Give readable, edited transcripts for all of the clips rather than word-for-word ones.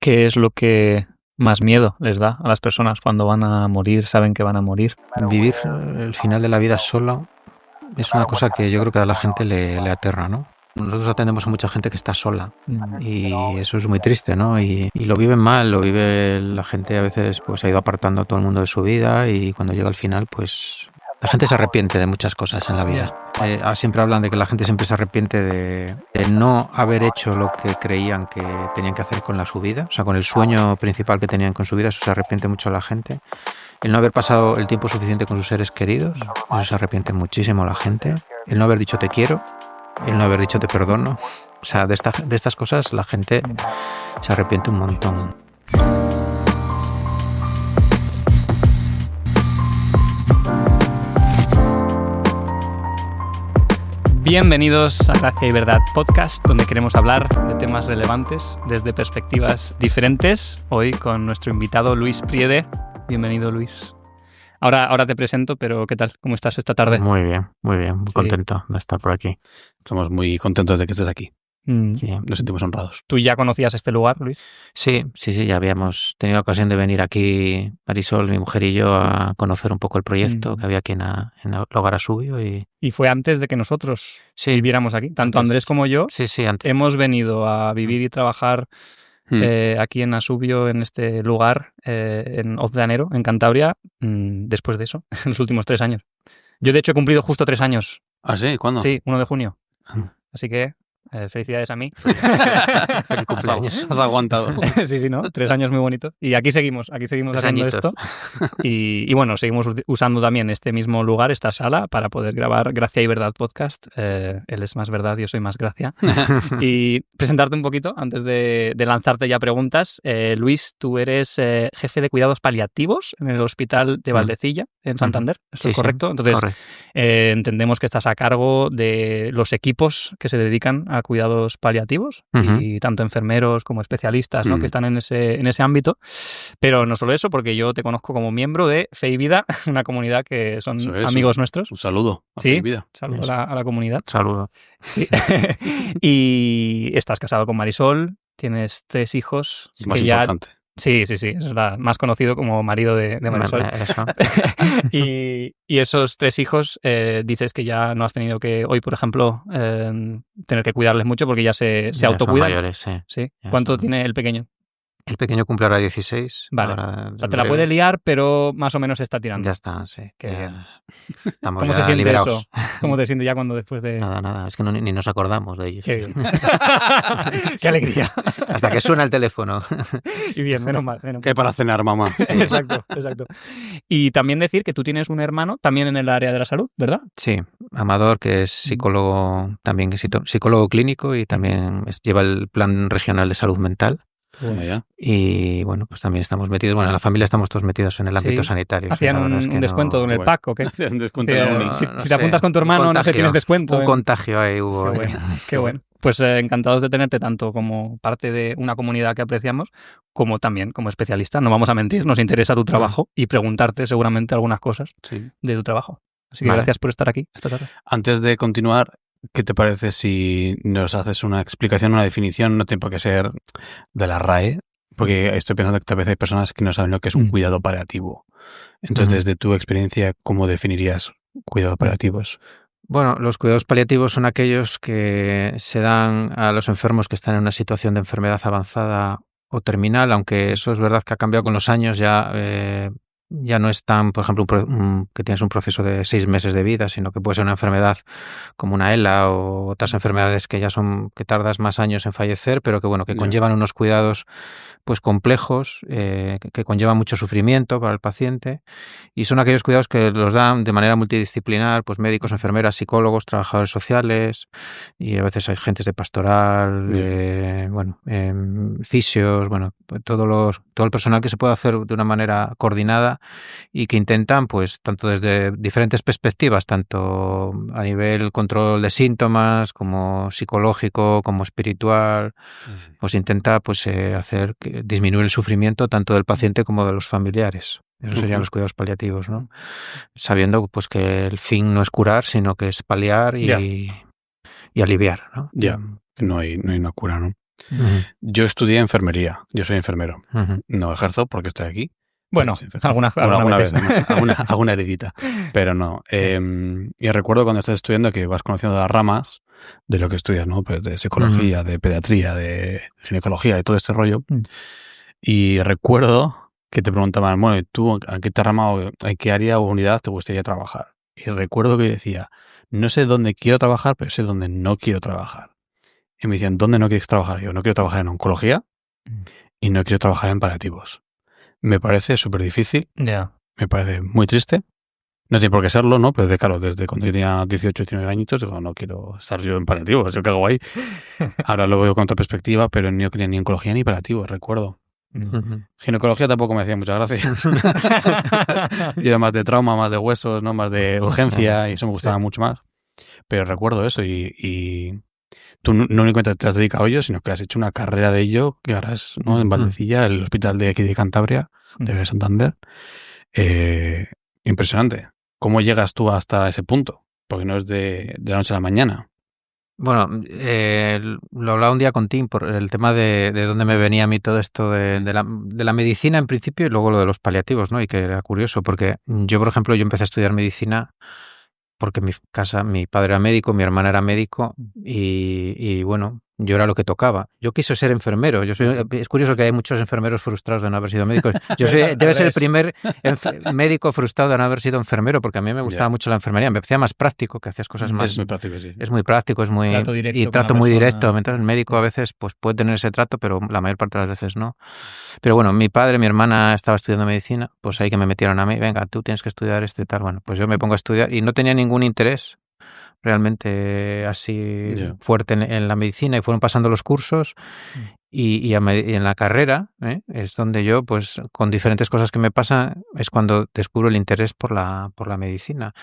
¿Qué es lo que más miedo les da a las personas cuando van a morir, saben que van a morir? Vivir el final de la vida solo es una cosa que yo creo que a la gente le aterra, ¿no? Nosotros atendemos a mucha gente que está sola y eso es muy triste, ¿no? Y lo viven mal, lo vive la gente a veces, pues ha ido apartando a todo el mundo de su vida y cuando llega al final, pues la gente se arrepiente de muchas cosas en la vida. Siempre hablan de que la gente siempre se arrepiente de no haber hecho lo que creían que tenían que hacer con su vida, o sea, con el sueño principal que tenían con su vida, eso se arrepiente mucho la gente. El no haber pasado el tiempo suficiente con sus seres queridos, eso se arrepiente muchísimo la gente. El no haber dicho te quiero, el no haber dicho te perdono. O sea, de estas cosas la gente se arrepiente un montón. Bienvenidos a Gracia y Verdad Podcast, donde queremos hablar de temas relevantes desde perspectivas diferentes. Hoy con nuestro invitado Luis Priede. Bienvenido, Luis. Ahora te presento, pero ¿qué tal? ¿Cómo estás esta tarde? Muy bien, muy contento de estar por aquí. Estamos muy contentos de que estés aquí. Sí. Nos sentimos honrados. ¿Tú ya conocías este lugar, Luis? Sí, ya habíamos tenido ocasión de venir aquí, Marisol, mi mujer y yo, a conocer un poco el proyecto que había aquí en el Hogar Asubio. Y fue antes de que nosotros viviéramos aquí. Tanto Andrés como yo antes. Hemos venido a vivir y trabajar aquí en Asubio, en este lugar, en Oz de Janeiro, en Cantabria, después de eso, en los últimos 3 años. Yo, de hecho, he cumplido justo 3 años. ¿Ah, sí? ¿Cuándo? Sí, 1 de junio. Así que felicidades a mí. Feliz cumpleaños. Has aguantado. Sí, ¿no? 3 años muy bonitos. Y aquí seguimos haciendo esto. Y bueno, seguimos usando también este mismo lugar, esta sala, para poder grabar Gracia y Verdad Podcast. Él es más verdad, yo soy más gracia. Y presentarte un poquito antes de lanzarte ya preguntas. Luis, tú eres jefe de cuidados paliativos en el Hospital de Valdecilla, en Santander. ¿Esto es correcto? Entonces, entendemos que estás a cargo de los equipos que se dedican a cuidados paliativos y tanto enfermeros como especialistas, ¿no? que están en ese ámbito. Pero no solo eso, porque yo te conozco como miembro de Fe y Vida, una comunidad que son amigos nuestros. Un saludo a Sí, Fe y Vida. Saludo a la comunidad. Saludo. Sí. Y estás casado con Marisol, tienes 3 hijos. Es más importante. Sí, es más conocido como marido de Marisol. Eso. Y esos 3 hijos, dices que ya no has tenido que, hoy por ejemplo, tener que cuidarles mucho porque ya se autocuidan. Son mayores, sí. ¿Cuánto tiene el pequeño? El pequeño cumple ahora 16. Vale. Ahora, o sea, te la puede liar, pero más o menos se está tirando. Ya está, sí. Qué bien. Estamos ¿Cómo ya se siente liberados. eso? ¿Cómo te sientes ya cuando después de...? Nada. Es que ni nos acordamos de ellos. Qué bien. Qué alegría. Hasta que suena el teléfono. Y bien, menos mal. ¿Qué hay para cenar, mamá? Exacto. Y también decir que tú tienes un hermano también en el área de la salud, ¿verdad? Sí, Amador, que es psicólogo, también psicólogo clínico y también lleva el Plan Regional de Salud Mental. Y bueno, pues también estamos metidos, en la familia estamos todos metidos en el ámbito sanitario. ¿Hacían un descuento en el pack o qué? ¿Hacían un descuento en el Si te apuntas con tu hermano, no sé, tienes descuento. Un contagio ahí hubo. Qué bueno. Pues encantados de tenerte tanto como parte de una comunidad que apreciamos, como también como especialista. No vamos a mentir, nos interesa tu trabajo y preguntarte seguramente algunas cosas de tu trabajo. Así que gracias por estar aquí esta tarde. Antes de continuar, ¿qué te parece si nos haces una explicación, una definición? No tiene por qué ser de la RAE, porque estoy pensando que tal vez hay personas que no saben lo que es un cuidado paliativo. Entonces, desde tu experiencia, ¿cómo definirías cuidados paliativos? Bueno, los cuidados paliativos son aquellos que se dan a los enfermos que están en una situación de enfermedad avanzada o terminal, aunque eso es verdad que ha cambiado con los años, ya no es tan, por ejemplo, que tienes un proceso de 6 meses de vida, sino que puede ser una enfermedad como una ELA o otras enfermedades que que tardas más años en fallecer, pero que conllevan unos cuidados pues complejos, que conllevan mucho sufrimiento para el paciente, y son aquellos cuidados que los dan de manera multidisciplinar, pues médicos, enfermeras, psicólogos, trabajadores sociales, y a veces hay agentes de pastoral, fisios, todo el personal que se puede hacer de una manera coordinada y que intentan, pues, tanto desde diferentes perspectivas, tanto a nivel control de síntomas, como psicológico, como espiritual, pues intenta hacer que disminuir el sufrimiento tanto del paciente como de los familiares. Esos serían los cuidados paliativos, ¿no? Sabiendo pues que el fin no es curar, sino que es paliar y aliviar, ¿no? No hay una cura, ¿no? Yo estudié enfermería, yo soy enfermero. No ejerzo porque estoy aquí. Bueno, alguna vez, alguna heredita, pero no. Y recuerdo cuando estás estudiando que vas conociendo las ramas de lo que estudias, ¿no? Pues de psicología, de pediatría, de ginecología, de todo este rollo. Y recuerdo que te preguntaban, bueno, ¿y tú a qué rama o en qué área o unidad te gustaría trabajar? Y recuerdo que decía, no sé dónde quiero trabajar, pero sé dónde no quiero trabajar. Y me decían, ¿dónde no quieres trabajar? Y yo, no quiero trabajar en oncología y no quiero trabajar en paliativos. Me parece súper difícil. Me parece muy triste. No tiene por qué serlo, ¿no? Pero claro, desde cuando yo tenía 18, 19 añitos, digo, no quiero estar yo en paliativos, yo qué hago ahí. Ahora lo veo con otra perspectiva, pero no quería ni oncología ni paliativos, recuerdo. Ginecología tampoco me hacía mucha gracia. Y era más de trauma, más de huesos, ¿no? Más de urgencia, y eso me gustaba mucho más. Pero recuerdo eso y tú no únicamente te has dedicado a ello, sino que has hecho una carrera de ello, que ahora es, ¿no? En Valdecilla, el hospital de aquí de Cantabria, de Santander. Impresionante. ¿Cómo llegas tú hasta ese punto? Porque no es de la noche a la mañana. Bueno, lo hablaba un día con Tim por el tema de dónde me venía a mí todo esto de la medicina en principio y luego lo de los paliativos, ¿no? Y que era curioso porque yo, por ejemplo, yo empecé a estudiar medicina porque en mi casa, mi padre era médico, mi hermana era médico y bueno, yo era lo que tocaba. Yo quise ser enfermero. Es curioso que hay muchos enfermeros frustrados de no haber sido médicos. Debe ser el primer médico frustrado de no haber sido enfermero, porque a mí me gustaba mucho la enfermería. Me parecía más práctico, que hacías cosas más... Es muy práctico, sí. Es muy práctico, es muy... trato muy directo. Mientras el médico a veces pues puede tener ese trato, pero la mayor parte de las veces no. Pero bueno, mi padre, mi hermana estaba estudiando medicina, pues ahí que me metieron a mí, venga, tú tienes que estudiar y tal. Bueno, pues yo me pongo a estudiar y no tenía ningún interés realmente así fuerte en la medicina, y fueron pasando los cursos y en la carrera es donde yo, pues con diferentes cosas que me pasan, es cuando descubro el interés por la medicina.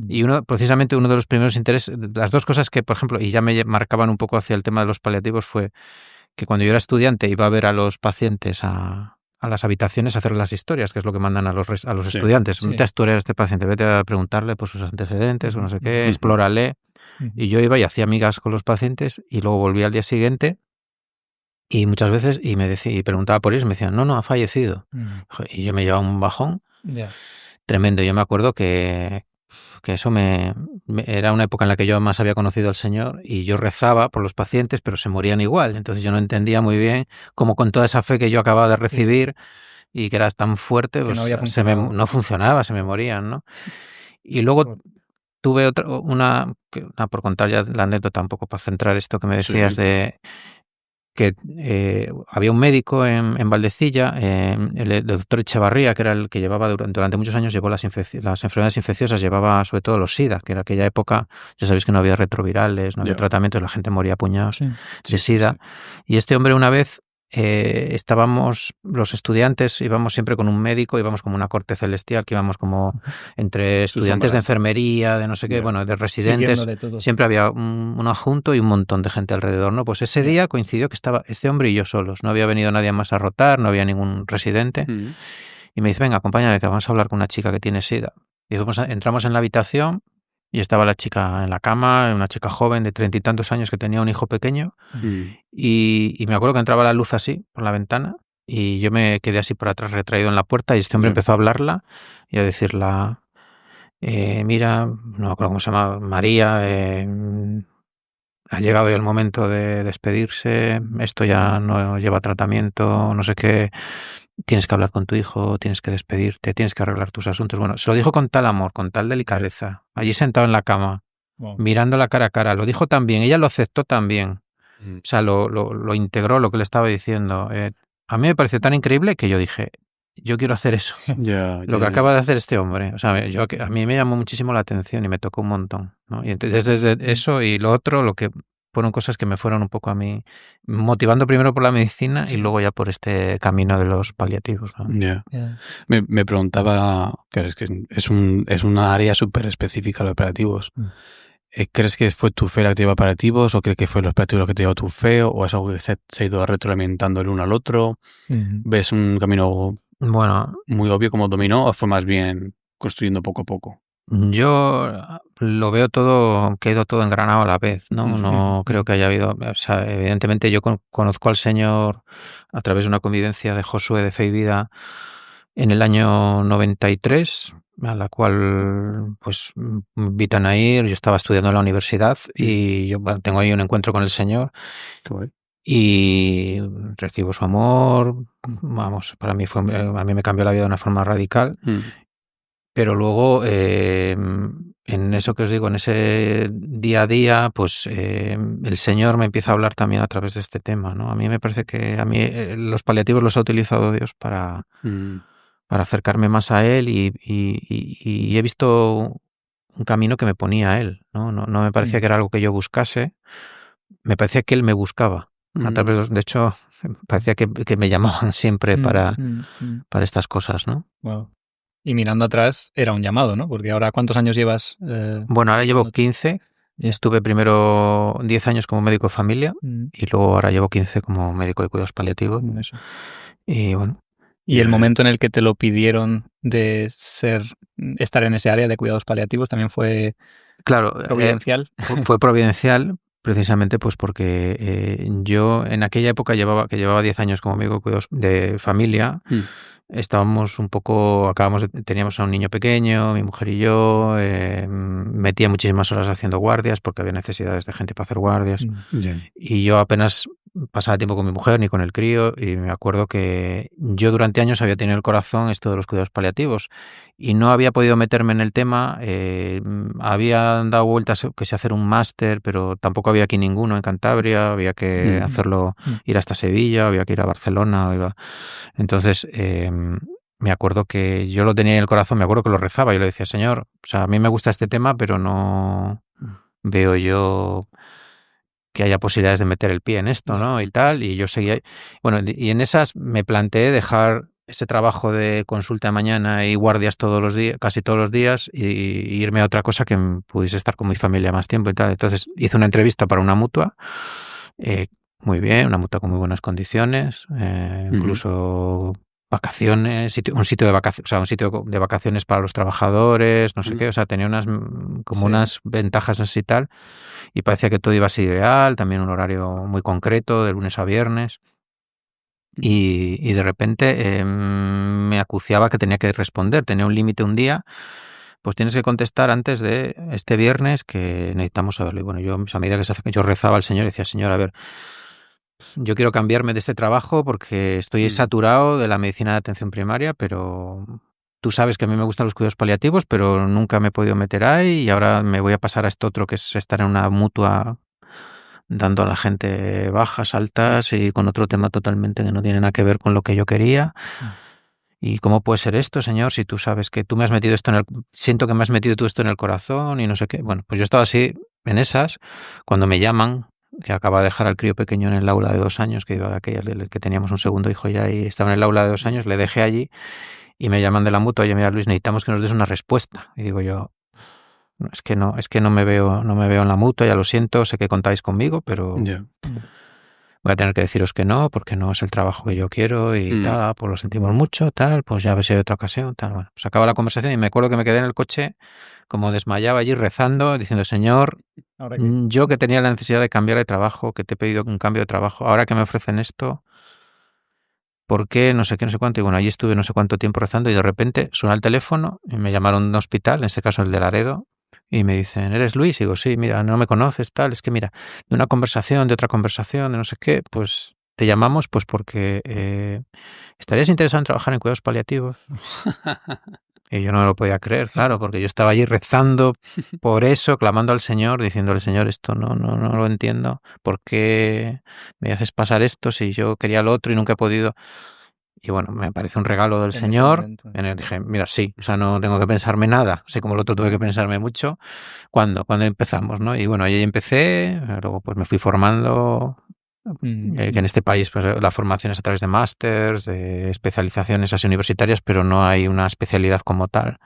Y precisamente uno de los primeros intereses, las dos cosas que, por ejemplo, y ya me marcaban un poco hacia el tema de los paliativos, fue que cuando yo era estudiante iba a ver a los pacientes a las habitaciones a hacer las historias, que es lo que mandan a los estudiantes. Vete a estudiar a este paciente, vete a preguntarle por sus antecedentes o no sé qué, explórale. Y yo iba y hacía amigas con los pacientes y luego volvía al día siguiente y muchas veces y preguntaba por ellos y me decían, no, ha fallecido. Y yo me llevaba un bajón tremendo. Yo me acuerdo que eso era una época en la que yo más había conocido al Señor y yo rezaba por los pacientes, pero se morían igual. Entonces yo no entendía muy bien cómo con toda esa fe que yo acababa de recibir y que era tan fuerte, pues no funcionaba, se me morían, ¿no? Y luego tuve una por contar ya la anécdota un poco para centrar esto que me decías de que había un médico en Valdecilla, el doctor Echevarría, que era el que llevaba durante muchos años, llevó las enfermedades infecciosas, llevaba sobre todo los SIDA, que en aquella época, ya sabéis que no había retrovirales, no había tratamientos, la gente moría a puñados de SIDA. Y este hombre una vez estábamos, los estudiantes íbamos siempre con un médico, íbamos como una corte celestial, que íbamos como entre estudiantes de enfermería, de no sé qué, bueno, de residentes, siempre había un adjunto y un montón de gente alrededor, ¿no? Pues ese día coincidió que estaba este hombre y yo solos, no había venido nadie más a rotar, no había ningún residente, y me dice, venga, acompáñame que vamos a hablar con una chica que tiene SIDA. Y entramos en la habitación y estaba la chica en la cama, una chica joven de 30 y tantos años que tenía un hijo pequeño. Y me acuerdo que entraba la luz así por la ventana y yo me quedé así por atrás retraído en la puerta y este hombre empezó a hablarla y a decirla, mira, no me acuerdo cómo se llama, María, ha llegado ya el momento de despedirse, esto ya no lleva tratamiento, no sé qué, tienes que hablar con tu hijo, tienes que despedirte, tienes que arreglar tus asuntos. Bueno, se lo dijo con tal amor, con tal delicadeza, allí sentado en la cama, mirándola cara a cara, lo dijo tan bien, ella lo aceptó tan bien, o sea, lo integró lo que le estaba diciendo. A mí me pareció tan increíble que yo dije, yo quiero hacer eso, lo que acaba de hacer este hombre. O sea, a mí me llamó muchísimo la atención y me tocó un montón, ¿no? Y entonces desde eso y lo otro, lo que fueron cosas que me fueron un poco a mí motivando primero por la medicina y luego ya por este camino de los paliativos, ¿no? Me preguntaba, claro, es que es una área súper específica los paliativos. ¿Crees que fue tu fe la que te llevó a paliativos o crees que fue los paliativos los que te llevó a tu fe o es algo que se ha ido retroalimentando el uno al otro? ¿Ves un camino muy obvio como dominó o fue más bien construyendo poco a poco? Yo lo veo todo, quedó todo engranado a la vez, ¿no? No creo que haya habido, o sea, evidentemente yo conozco al Señor a través de una convivencia de Josué de Fe y Vida en el año 93, a la cual pues vi a ir, yo estaba estudiando en la universidad y yo tengo ahí un encuentro con el Señor y recibo su amor, vamos, para mí a mí me cambió la vida de una forma radical. Pero luego, en eso que os digo, en ese día a día, pues el Señor me empieza a hablar también a través de este tema, ¿no? A mí me parece que los paliativos los ha utilizado Dios para acercarme más a Él y he visto un camino que me ponía a Él, ¿no? No me parecía que era algo que yo buscase, me parecía que Él me buscaba. A través de hecho, parecía que me llamaban siempre para estas cosas, ¿no? Wow. Y mirando atrás, era un llamado, ¿no? Porque ahora, ¿cuántos años llevas? Bueno, ahora llevo 15. Estuve primero 10 años como médico de familia y luego ahora llevo 15 como médico de cuidados paliativos. Y bueno. ¿Y el momento en el que te lo pidieron de estar en ese área de cuidados paliativos también fue providencial? Fue providencial precisamente pues porque yo en aquella época llevaba 10 años como médico de cuidados de familia. Estábamos teníamos a un niño pequeño, mi mujer y yo, metía muchísimas horas haciendo guardias porque había necesidades de gente para hacer guardias. Y yo apenas pasaba tiempo con mi mujer ni con el crío y me acuerdo que yo durante años había tenido el corazón esto de los cuidados paliativos y no había podido meterme en el tema. Había dado vueltas que sé hacer un máster, pero tampoco había aquí ninguno en Cantabria, había que hacerlo, ir hasta Sevilla, había que ir a Barcelona. Entonces, me acuerdo que yo lo tenía en el corazón, me acuerdo que lo rezaba y le decía, Señor, o sea, a mí me gusta este tema, pero no veo yo que haya posibilidades de meter el pie en esto, ¿no? Y tal, y yo seguía. Bueno, y en esas me planteé dejar ese trabajo de consulta de mañana y guardias todos los días, casi todos los días, y irme a otra cosa que pudiese estar con mi familia más tiempo y tal. Entonces hice una entrevista para una mutua, muy bien, una mutua con muy buenas condiciones, incluso vacaciones, un sitio de vacaciones para los trabajadores, no sé qué, o sea, tenía unas ventajas así y tal, y parecía que todo iba a ser ideal, también un horario muy concreto, de lunes a viernes, y de repente me acuciaba que tenía que responder, tenía un límite un día, pues tienes que contestar antes de este viernes que necesitamos saberlo. Y bueno, yo a medida que yo rezaba al Señor y decía, Señor, a ver, yo quiero cambiarme de este trabajo porque estoy saturado de la medicina de atención primaria, pero tú sabes que a mí me gustan los cuidados paliativos, pero nunca me he podido meter ahí y ahora me voy a pasar a esto otro que es estar en una mutua dando a la gente bajas, altas y con otro tema totalmente que no tiene nada que ver con lo que yo quería. ¿Y cómo puede ser esto, Señor, si tú sabes que tú me has metido esto siento que me has metido tú esto en el corazón y no sé qué? Bueno, pues yo estaba así en esas, cuando me llaman, que acaba de dejar al crío pequeño en el aula de 2 años, que iba de aquella, que teníamos un segundo hijo ya y estaba en el aula de 2 años, le dejé allí y me llaman de la mutua, oye, mira, Luis, necesitamos que nos des una respuesta. Y digo yo, es que no me veo en la mutua, ya lo siento, sé que contáis conmigo, pero voy a tener que deciros que no, porque no es el trabajo que yo quiero y tal, pues lo sentimos mucho, tal, pues ya a ver si hay otra ocasión, tal. Bueno, pues acaba la conversación y me acuerdo que me quedé en el coche como desmayaba allí rezando, diciendo, Señor, yo que tenía la necesidad de cambiar de trabajo, que te he pedido un cambio de trabajo, ahora que me ofrecen esto, ¿por qué? No sé qué, no sé cuánto. Y bueno, allí estuve no sé cuánto tiempo rezando y de repente suena el teléfono y me llamaron de un hospital, en este caso el de Laredo, y me dicen, ¿eres Luis? Y digo, sí, mira, no me conoces, tal, es que mira, de una conversación, de otra conversación, de no sé qué, pues te llamamos pues porque estarías interesado en trabajar en cuidados paliativos. Y yo no me lo podía creer, claro, porque yo estaba allí rezando por eso, clamando al Señor, diciéndole, Señor, esto no lo entiendo. ¿Por qué me haces pasar esto si yo quería lo otro y nunca he podido? Y bueno, me parece un regalo del Señor. En el dije, mira, sí, o sea, no tengo que pensarme nada. Así como el otro tuve que pensarme mucho cuando empezamos, ¿no? Y bueno, ahí empecé, luego pues me fui formando. Que en este país pues la formación es a través de másters, de especializaciones así universitarias, pero no hay una especialidad como tal.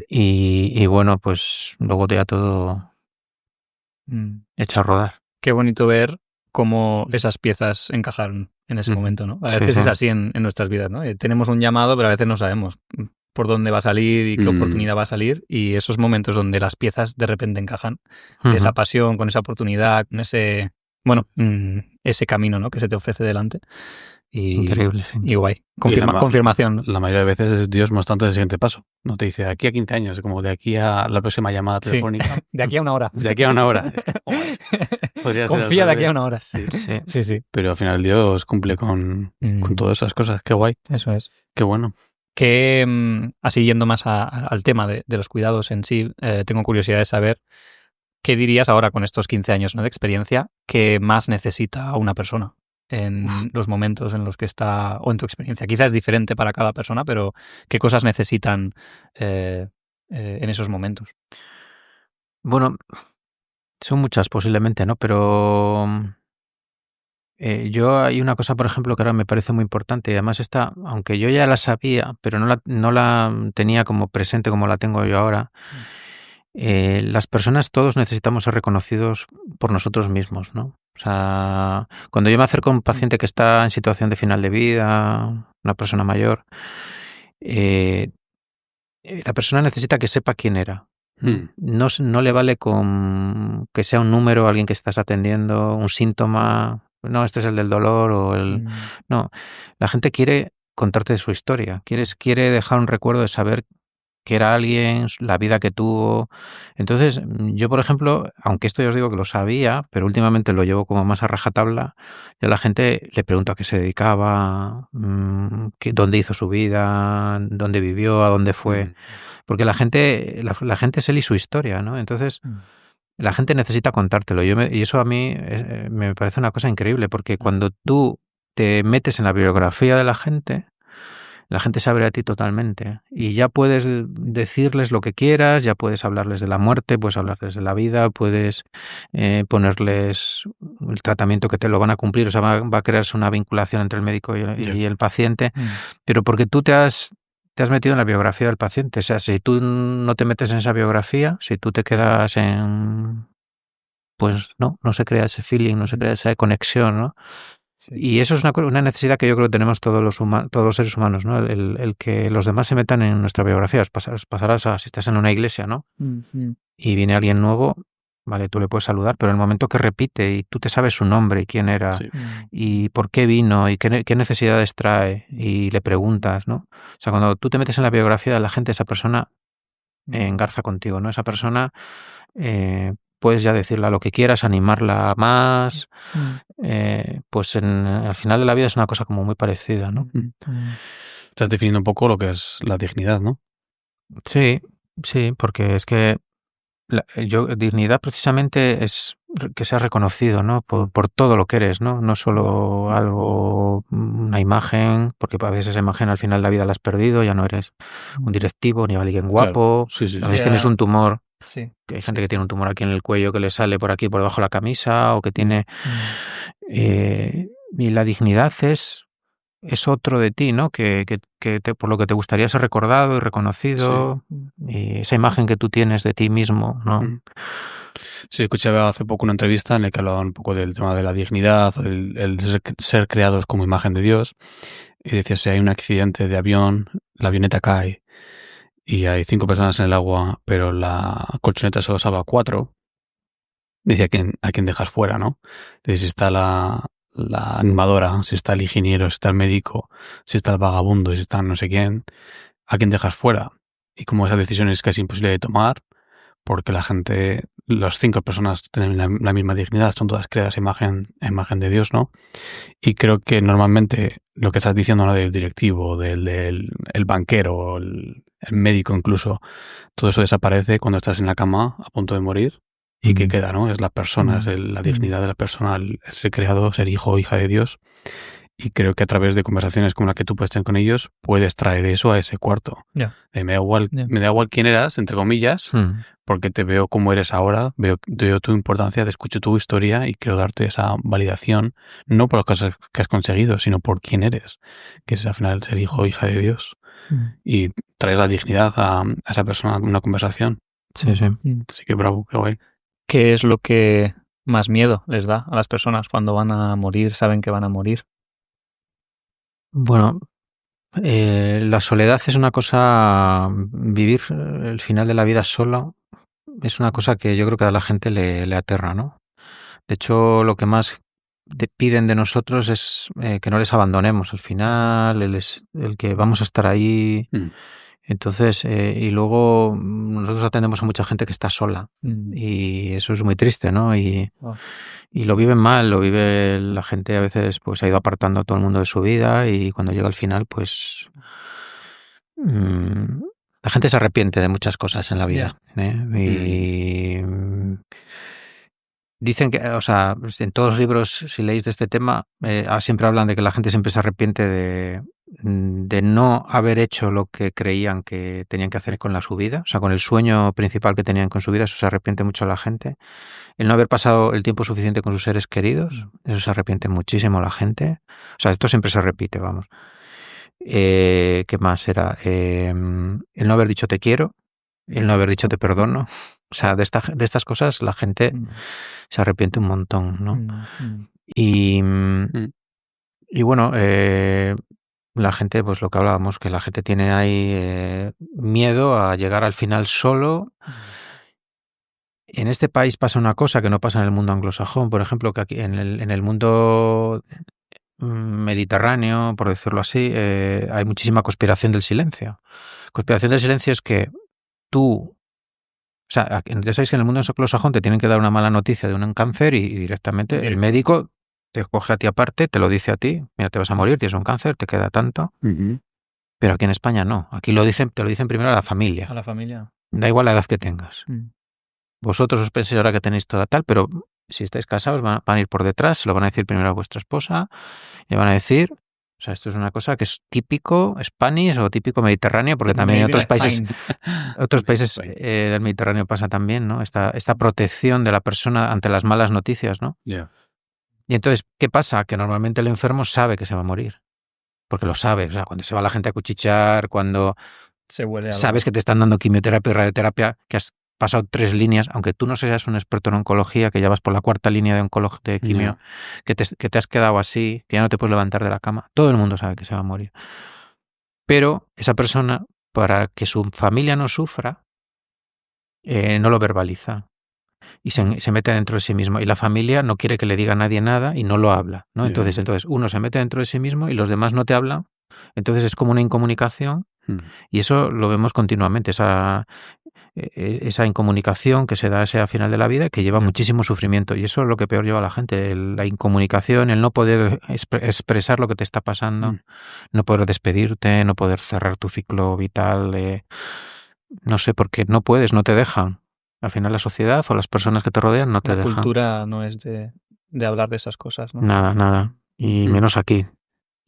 Y bueno, pues luego ya todo hecho a rodar. Qué bonito ver cómo esas piezas encajaron en ese momento, ¿no? A veces es así en nuestras vidas, ¿no? Tenemos un llamado, pero a veces no sabemos por dónde va a salir y qué oportunidad va a salir, y esos momentos donde las piezas de repente encajan, esa pasión, con esa oportunidad, con ese, ese camino, ¿no?, que se te ofrece delante. Y, increíble, sí. Y guay. Confirmación, ¿no? La mayoría de veces es Dios mostrando el siguiente paso. No te dice de aquí a 15 años, como de aquí a la próxima llamada telefónica. Sí. De aquí a una hora. De aquí a una hora. Confía de aquí a una hora. Sí. Pero al final Dios cumple con todas esas cosas. Qué guay. Eso es. Qué bueno. Que, así yendo más al tema de los cuidados en sí, tengo curiosidad de saber qué dirías ahora con estos 15 años, ¿no?, de experiencia, que más necesita una persona en los momentos en los que está, o en tu experiencia. Quizás es diferente para cada persona, pero ¿qué cosas necesitan en esos momentos? Bueno, son muchas posiblemente, ¿no? Pero yo hay una cosa, por ejemplo, que ahora me parece muy importante, y además esta, aunque yo ya la sabía, pero no la tenía como presente como la tengo yo ahora. Las personas, todos necesitamos ser reconocidos por nosotros mismos, ¿no? O sea, cuando yo me acerco a un paciente que está en situación de final de vida, una persona mayor, la persona necesita que sepa quién era. No le vale con que sea un número, alguien que estás atendiendo, un síntoma. No, este es el del dolor o el... No, la gente quiere contarte su historia, quiere dejar un recuerdo de saber que era alguien, la vida que tuvo. Entonces, yo, por ejemplo, aunque esto yo os digo que lo sabía, pero últimamente lo llevo como más a rajatabla, yo a la gente le pregunto a qué se dedicaba, dónde hizo su vida, dónde vivió, a dónde fue. Porque la gente es él y su historia, ¿no? Entonces, la gente necesita contártelo. Y eso a mí me parece una cosa increíble, porque cuando tú te metes en la biografía de la gente se abre a ti totalmente. Y ya puedes decirles lo que quieras, ya puedes hablarles de la muerte, puedes hablarles de la vida, puedes ponerles el tratamiento que te lo van a cumplir. O sea, va a crearse una vinculación entre el médico y el paciente. Pero porque tú te has metido en la biografía del paciente. O sea, si tú no te metes en esa biografía, si tú te quedas en... Pues no se crea ese feeling, no se crea esa conexión, ¿no? Sí. Y eso es una necesidad que yo creo que tenemos todos los seres humanos, ¿no? El que los demás se metan en nuestra biografía. Pasarás si estás en una iglesia, ¿no? Y viene alguien nuevo, vale, tú le puedes saludar, pero en el momento que repite y tú te sabes su nombre y quién era y por qué vino y qué necesidades trae y le preguntas, ¿no? O sea, cuando tú te metes en la biografía de la gente, esa persona engarza contigo, ¿no? Esa persona... puedes ya decirle lo que quieras, animarla más. Pues al final de la vida es una cosa como muy parecida, ¿no? Estás definiendo un poco lo que es la dignidad, ¿no? Sí, porque es que dignidad precisamente es que seas reconocido, ¿no? Por todo lo que eres, ¿no? No solo algo, una imagen, porque a veces esa imagen al final de la vida la has perdido, ya no eres un directivo ni alguien guapo, claro. A veces tienes un tumor. Sí. Que hay gente que tiene un tumor aquí en el cuello que le sale por aquí, por debajo de la camisa, o que tiene... y la dignidad es otro de ti, ¿no? Que por lo que te gustaría ser recordado y reconocido, y esa imagen que tú tienes de ti mismo, ¿no? Sí, escuché hace poco una entrevista en la que hablaban un poco del tema de la dignidad, el ser creados como imagen de Dios, y decía, si hay un accidente de avión, la avioneta cae, y hay 5 personas en el agua, pero la colchoneta solo salva 4, dice a quién dejas fuera, ¿no? Dice, si está la animadora, si está el ingeniero, si está el médico, si está el vagabundo, si está no sé quién, ¿a quién dejas fuera? Y como esa decisión es casi imposible de tomar, porque la gente, las 5 personas tienen la misma dignidad, son todas creadas a imagen de Dios, ¿no? Y creo que normalmente lo que estás diciendo, ¿no?, del directivo, del banquero, el médico incluso, todo eso desaparece cuando estás en la cama a punto de morir. ¿Y qué queda, no? Es la persona, es la dignidad de la persona, el ser creado, ser hijo o hija de Dios. Y creo que a través de conversaciones como la que tú puedes tener con ellos, puedes traer eso a ese cuarto. Me da igual quién eras, entre comillas, porque te veo como eres ahora, veo tu importancia, te escucho tu historia y quiero darte esa validación, no por las cosas que has conseguido, sino por quién eres, que es al final ser hijo o hija de Dios. Y traes la dignidad a esa persona en una conversación. Sí. Así que bravo, qué guay. ¿Qué es lo que más miedo les da a las personas cuando van a morir, saben que van a morir? Bueno, La soledad es una cosa, vivir el final de la vida solo es una cosa que yo creo que a la gente le aterra, ¿no? De hecho, lo que más piden de nosotros es que no les abandonemos al final, el que vamos a estar ahí. Entonces, y luego nosotros atendemos a mucha gente que está sola y eso es muy triste, ¿no? Y lo viven mal, lo vive la gente a veces, pues ha ido apartando a todo el mundo de su vida y cuando llega al final, pues la gente se arrepiente de muchas cosas en la vida. Y dicen que, o sea, en todos los libros, si leéis de este tema, siempre hablan de que la gente siempre se arrepiente de no haber hecho lo que creían que tenían que hacer con su vida, o sea, con el sueño principal que tenían con su vida, eso se arrepiente mucho la gente. El no haber pasado el tiempo suficiente con sus seres queridos, eso se arrepiente muchísimo la gente. O sea, esto siempre se repite, vamos. ¿Qué más era? El no haber dicho te quiero, el no haber dicho te perdono. O sea, de estas cosas la gente se arrepiente un montón, ¿no? Y bueno, la gente, pues lo que hablábamos, que la gente tiene ahí miedo a llegar al final solo. En este país pasa una cosa que no pasa en el mundo anglosajón, por ejemplo, que aquí en el mundo mediterráneo, por decirlo así, hay muchísima conspiración del silencio. Conspiración del silencio es que tú, o sea, ya sabéis que en el mundo anglosajón te tienen que dar una mala noticia de un cáncer y directamente el médico te coge a ti aparte, te lo dice a ti, mira, te vas a morir, tienes un cáncer, te queda tanto. Pero aquí en España no, aquí te lo dicen primero a la familia. A la familia. Da igual la edad que tengas. Vosotros os penséis ahora que tenéis toda tal, pero si estáis casados van a ir por detrás, se lo van a decir primero a vuestra esposa, y van a decir, o sea, esto es una cosa que es típico Spanish o típico mediterráneo, porque también en otros países del Mediterráneo pasa también, ¿no? Esta protección de la persona ante las malas noticias, ¿no? Y entonces, ¿qué pasa? Que normalmente el enfermo sabe que se va a morir, porque lo sabe, o sea, cuando se va la gente a cuchichear, cuando sabes que te están dando quimioterapia y radioterapia, que has pasado 3 líneas, aunque tú no seas un experto en oncología, que ya vas por la 4ª línea de quimio, que te has quedado así, que ya no te puedes levantar de la cama, todo el mundo sabe que se va a morir. Pero esa persona, para que su familia no sufra, no lo verbaliza y se mete dentro de sí mismo. Y la familia no quiere que le diga a nadie nada y no lo habla, ¿no? Entonces uno se mete dentro de sí mismo y los demás no te hablan. Entonces es como una incomunicación y eso lo vemos continuamente, esa incomunicación que se da a final de la vida que lleva muchísimo sufrimiento y eso es lo que peor lleva a la gente, la incomunicación, el no poder expresar lo que te está pasando, no poder despedirte, no poder cerrar tu ciclo vital, no sé, porque no puedes, no te dejan. Al final la sociedad o las personas que te rodean no te dejan. La cultura no es de hablar de esas cosas, ¿no? Nada. Y menos aquí.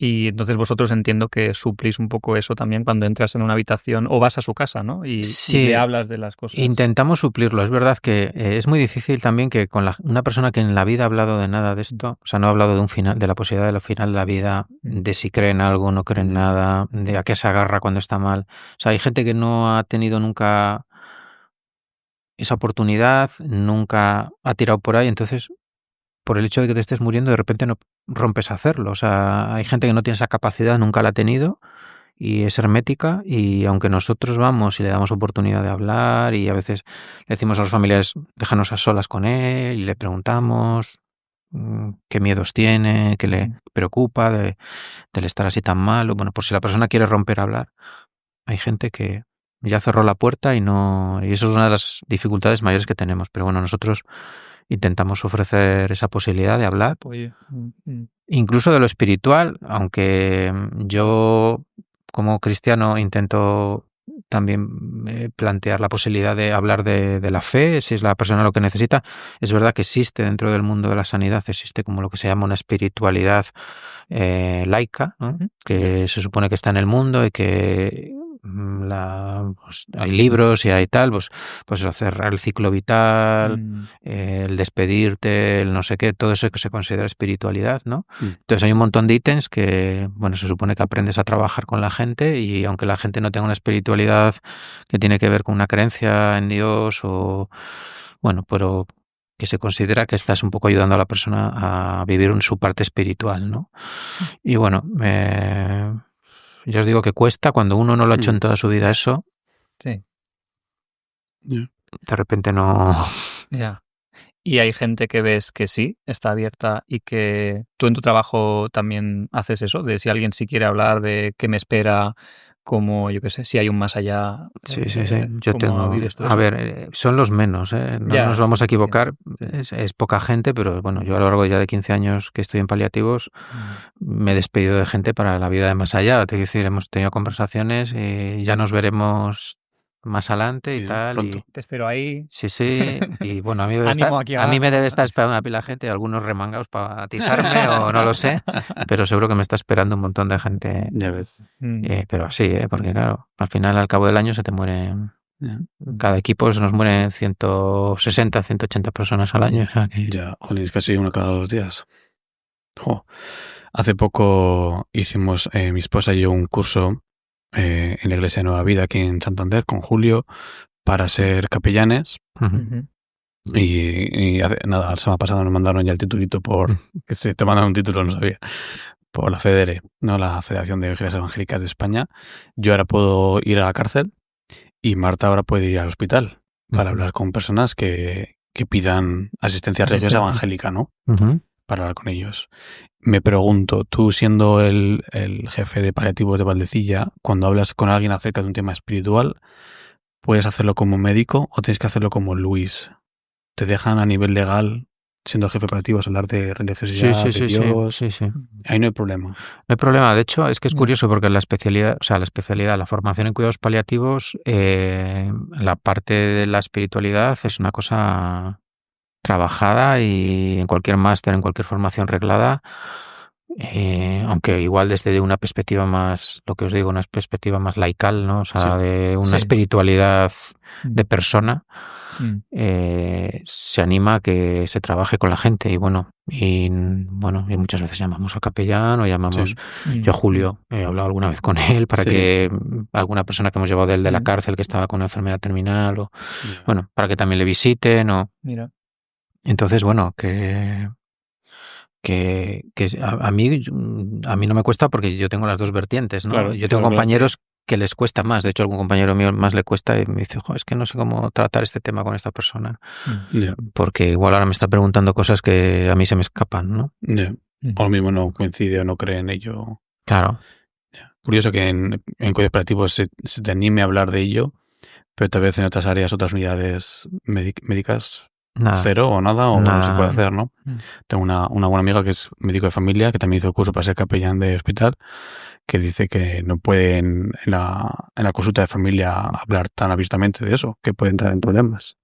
Y entonces vosotros entiendo que suplís un poco eso también cuando entras en una habitación o vas a su casa, ¿no? Y le hablas de las cosas. Intentamos suplirlo. Es verdad que es muy difícil también que con una persona que en la vida ha hablado de nada de esto, o sea, no ha hablado de un final, de la posibilidad del final de la vida, de si cree en algo, no cree en nada, de a qué se agarra cuando está mal. O sea, hay gente que no ha tenido nunca esa oportunidad, nunca ha tirado por ahí, entonces por el hecho de que te estés muriendo de repente no rompes a hacerlo. O sea, hay gente que no tiene esa capacidad, nunca la ha tenido y es hermética y aunque nosotros vamos y le damos oportunidad de hablar y a veces le decimos a los familiares déjanos a solas con él y le preguntamos qué miedos tiene, qué le preocupa del estar así tan mal, o bueno, por si la persona quiere romper a hablar. Hay gente que ya cerró la puerta y eso es una de las dificultades mayores que tenemos, pero bueno, nosotros intentamos ofrecer esa posibilidad de hablar, incluso de lo espiritual, aunque yo como cristiano intento también plantear la posibilidad de hablar de la fe, si es la persona lo que necesita. Es verdad que existe dentro del mundo de la sanidad, existe como lo que se llama una espiritualidad laica, ¿no? Que se supone que está en el mundo y que pues, hay libros y hay tal, pues cerrar el ciclo vital, el despedirte, el no sé qué, todo eso que se considera espiritualidad, ¿no? Entonces hay un montón de ítems que, bueno, se supone que aprendes a trabajar con la gente y aunque la gente no tenga una espiritualidad que tiene que ver con una creencia en Dios o, bueno, pero que se considera que estás un poco ayudando a la persona a vivir en su parte espiritual, ¿no? Y bueno, yo os digo que cuesta cuando uno no lo ha hecho en toda su vida eso. Sí. De repente no... Ya. Y hay gente que ves que sí, está abierta y que tú en tu trabajo también haces eso, de si alguien sí quiere hablar de qué me espera, como, yo qué sé, si hay un más allá. Sí. Yo ¿cómo tengo... vives tú A eso? ver, son los menos, ¿eh? No Ya, nos vamos sí, a equivocar. sí. Es poca gente, pero bueno, yo a lo largo ya de 15 años que estoy en paliativos me he despedido de gente para la vida de más allá. Te quiero decir, hemos tenido conversaciones y ya nos veremos más adelante y tal. Pronto. Te espero ahí. Sí. Y bueno, a mí, Ánimo aquí a mí me abajo. debe estar esperando una pila de gente, algunos remangados para atizarme o no lo sé, pero seguro que me está esperando un montón de gente. Ya ves. Pero así, porque claro, al final, al cabo del año se te mueren... Cada equipo se nos mueren 160, 180 personas al año. O sea que... Ya, jolín, es casi uno cada 2 días. Jo. Hace poco hicimos mi esposa y yo un curso en la Iglesia de Nueva Vida aquí en Santander con Julio para ser capellanes. Y nada, la semana pasada nos mandaron ya el titulito que se te mandaron un título, no sabía, por la FEDERE, ¿no? La Federación de Iglesias Evangélicas de España. Yo ahora puedo ir a la cárcel y Marta ahora puede ir al hospital para hablar con personas que pidan asistencia religiosa evangélica, ¿no? Para hablar con ellos. Me pregunto, tú siendo el jefe de paliativos de Valdecilla, cuando hablas con alguien acerca de un tema espiritual, ¿puedes hacerlo como médico o tienes que hacerlo como Luis? ¿Te dejan a nivel legal, siendo jefe de paliativos, hablar de religiosidad, de Dios? Sí. Ahí no hay problema. No hay problema. De hecho, es que es curioso porque la formación en cuidados paliativos, la parte de la espiritualidad es una cosa trabajada y en cualquier máster, en cualquier formación reglada, aunque igual desde una perspectiva más, lo que os digo, una perspectiva más laical, ¿no? O sea, de una espiritualidad de persona, se anima a que se trabaje con la gente y y muchas veces llamamos al capellán o llamamos, yo a Julio, he hablado alguna vez con él para que alguna persona que hemos llevado de la cárcel que estaba con una enfermedad terminal o para que también le visiten o... Mira. Entonces, que a mí no me cuesta porque yo tengo las dos vertientes, ¿no? Claro, yo tengo compañeros que les cuesta más. De hecho, a algún compañero mío más le cuesta y me dice, es que no sé cómo tratar este tema con esta persona. Porque igual ahora me está preguntando cosas que a mí se me escapan, ¿no? O lo mismo no coincide o no cree en ello. Claro. Curioso que en cuidados paliativos se te anime a hablar de ello, pero tal vez en otras áreas, otras unidades médicas, cero o nada, o no se puede hacer, ¿no? Tengo una buena amiga que es médico de familia, que también hizo el curso para ser capellán de hospital, que dice que no puede en la consulta de familia hablar tan abiertamente de eso, que puede entrar en problemas.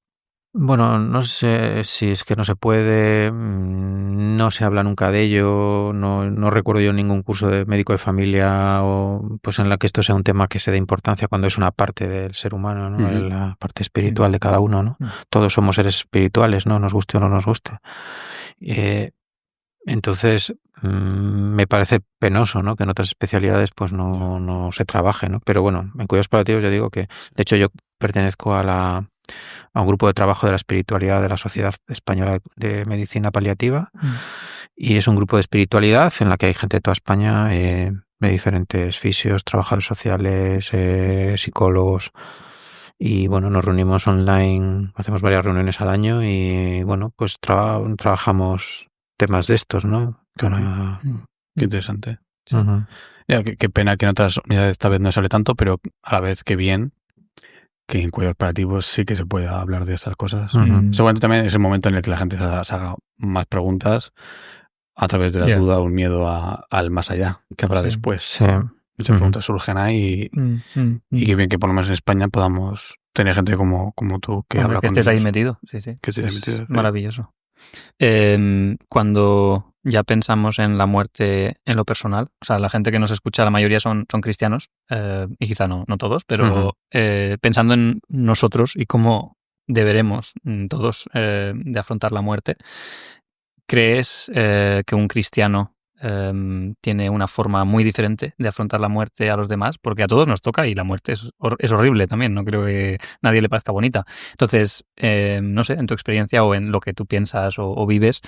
Bueno, no sé si es que no se puede, no se habla nunca de ello, no recuerdo yo ningún curso de médico de familia o pues en la que esto sea un tema que se dé importancia cuando es una parte del ser humano, ¿no? La parte espiritual de cada uno, ¿no? Todos somos seres espirituales, ¿no? Nos guste o no nos guste. Entonces, me parece penoso, ¿no? Que en otras especialidades pues no se trabaje, ¿no? Pero bueno, en cuidados paliativos yo digo que, de hecho, yo pertenezco a un grupo de trabajo de la espiritualidad de la Sociedad Española de Medicina Paliativa y es un grupo de espiritualidad en la que hay gente de toda España, de diferentes fisios, trabajadores sociales, psicólogos y nos reunimos online, hacemos varias reuniones al año y pues trabajamos temas de estos, ¿no? Qué interesante. Sí. Qué pena que en otras unidades esta vez no se hable tanto, pero a la vez que bien que en cuidados paliativos sí que se pueda hablar de estas cosas. Seguramente también es el momento en el que la gente se haga más preguntas a través de la duda o el miedo al más allá, que habrá después. Sí. Muchas preguntas surgen ahí y qué bien que por lo menos en España podamos tener gente como tú que habla que con estés ellos. ahí metido. Sí. Que estés ahí metido. Maravilloso. Cuando ya pensamos en la muerte en lo personal, o sea, la gente que nos escucha, la mayoría son cristianos, y quizá no todos, pero pensando en nosotros y cómo deberemos todos de afrontar la muerte, ¿crees que un cristiano tiene una forma muy diferente de afrontar la muerte a los demás? Porque a todos nos toca y la muerte es horrible también, no creo que a nadie le parezca bonita. Entonces, no sé, en tu experiencia o en lo que tú piensas o vives,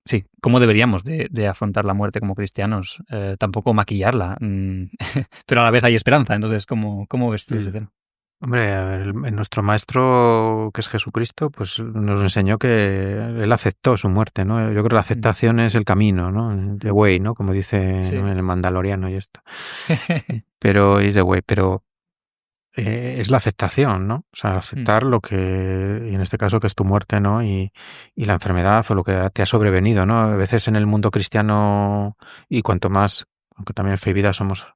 Sí, ¿cómo deberíamos de afrontar la muerte como cristianos? Tampoco maquillarla, pero a la vez hay esperanza. Entonces, ¿cómo ves tú ese tema? Hombre, a ver, nuestro maestro, que es Jesucristo, pues nos enseñó que él aceptó su muerte, ¿no? Yo creo que la aceptación es el camino, ¿no? The way, ¿no? Como dice, Sí. ¿no? En el Mandaloriano y esto. Pero es the way, pero es la aceptación, ¿no? O sea, aceptar lo que, y en este caso, que es tu muerte, ¿no? Y la enfermedad o lo que te ha sobrevenido, ¿no? A veces en el mundo cristiano, y cuanto más, aunque también en Fe y Vida somos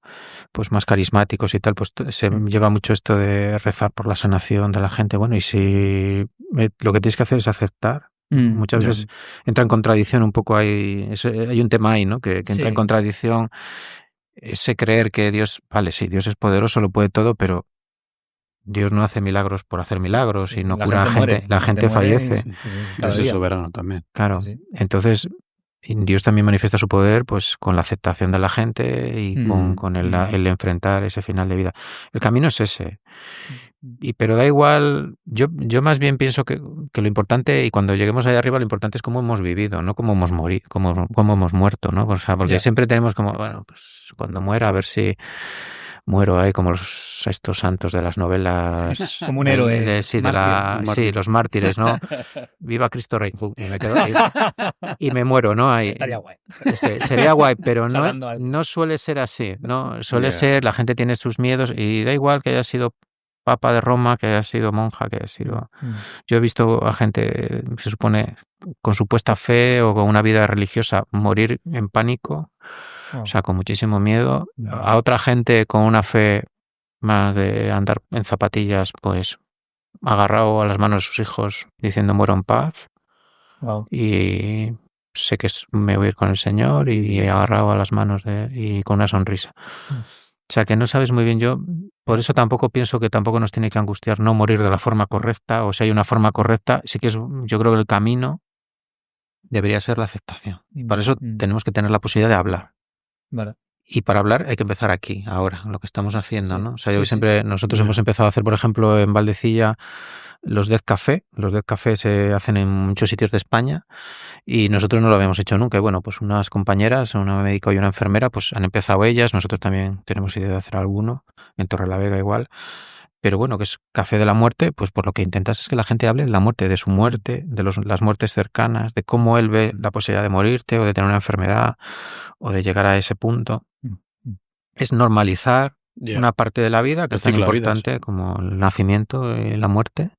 pues más carismáticos y tal, pues se lleva mucho esto de rezar por la sanación de la gente. Bueno, y si lo que tienes que hacer es aceptar, muchas veces entra en contradicción un poco ahí, hay un tema ahí, ¿no? Que entra en contradicción ese creer que Dios, vale, sí, Dios es poderoso, lo puede todo, pero Dios no hace milagros por hacer milagros y no cura a gente, la gente fallece. Dios es soberano también. Claro, entonces Dios también manifiesta su poder pues con la aceptación de la gente y con el enfrentar ese final de vida. El camino es ese. Pero da igual, yo más bien pienso que lo importante, y cuando lleguemos ahí arriba, lo importante es cómo hemos vivido, no cómo hemos cómo hemos muerto, ¿no? O sea, porque siempre tenemos como, bueno, pues cuando muera, a ver si muero ahí como estos santos de las novelas. Como un héroe. Sí, los mártires, ¿no? Viva Cristo Rey. Y me quedo ahí, y me muero, ¿no? Ahí, Estaría guay. Sería guay, pero no suele ser así, ¿no? Suele ser, la gente tiene sus miedos y da igual que haya sido Papa de Roma, que haya sido monja, que haya sido... Yo he visto a gente, se supone, con supuesta fe o con una vida religiosa, morir en pánico, o sea, con muchísimo miedo. A otra gente con una fe más de andar en zapatillas, pues agarrado a las manos de sus hijos, diciendo muero en paz. Y sé que me voy a ir con el Señor, y agarrado a las manos y con una sonrisa. O sea, que no sabes muy bien. Yo por eso tampoco pienso que tampoco nos tiene que angustiar no morir de la forma correcta, o si hay una forma correcta. Sí que yo creo que el camino debería ser la aceptación. Para eso tenemos que tener la posibilidad de hablar. Vale. Y para hablar hay que empezar aquí, ahora, lo que estamos haciendo, ¿no? O sea, nosotros hemos empezado a hacer, por ejemplo, en Valdecilla, los Death Café. Los Death Café se hacen en muchos sitios de España y nosotros no lo habíamos hecho nunca. Y bueno, pues unas compañeras, una médico y una enfermera, pues han empezado ellas. Nosotros también tenemos idea de hacer alguno, en Torrelavega igual. Pero bueno, que es café de la muerte, pues por lo que intentas es que la gente hable de la muerte, de su muerte, de las muertes cercanas, de cómo él ve la posibilidad de morirte o de tener una enfermedad o de llegar a ese punto. Es normalizar una parte de la vida que es tan importante como el nacimiento y la muerte.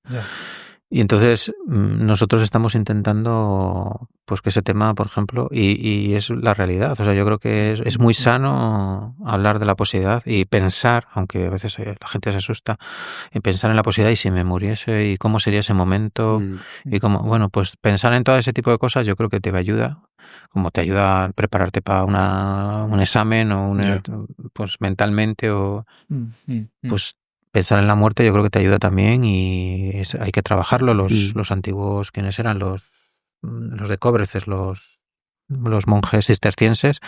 Y entonces nosotros estamos intentando pues que ese tema, por ejemplo, y es la realidad. O sea, yo creo que es muy sano hablar de la posibilidad y pensar, aunque a veces la gente se asusta, en pensar en la posibilidad y si me muriese y cómo sería ese momento y cómo, bueno, pues pensar en todo ese tipo de cosas yo creo que te ayuda, como te ayuda a prepararte para un examen o pues mentalmente o pues pensar en la muerte yo creo que te ayuda también y hay que trabajarlo. Los antiguos, ¿quiénes eran? Los de Cóbreces, los monjes cistercienses,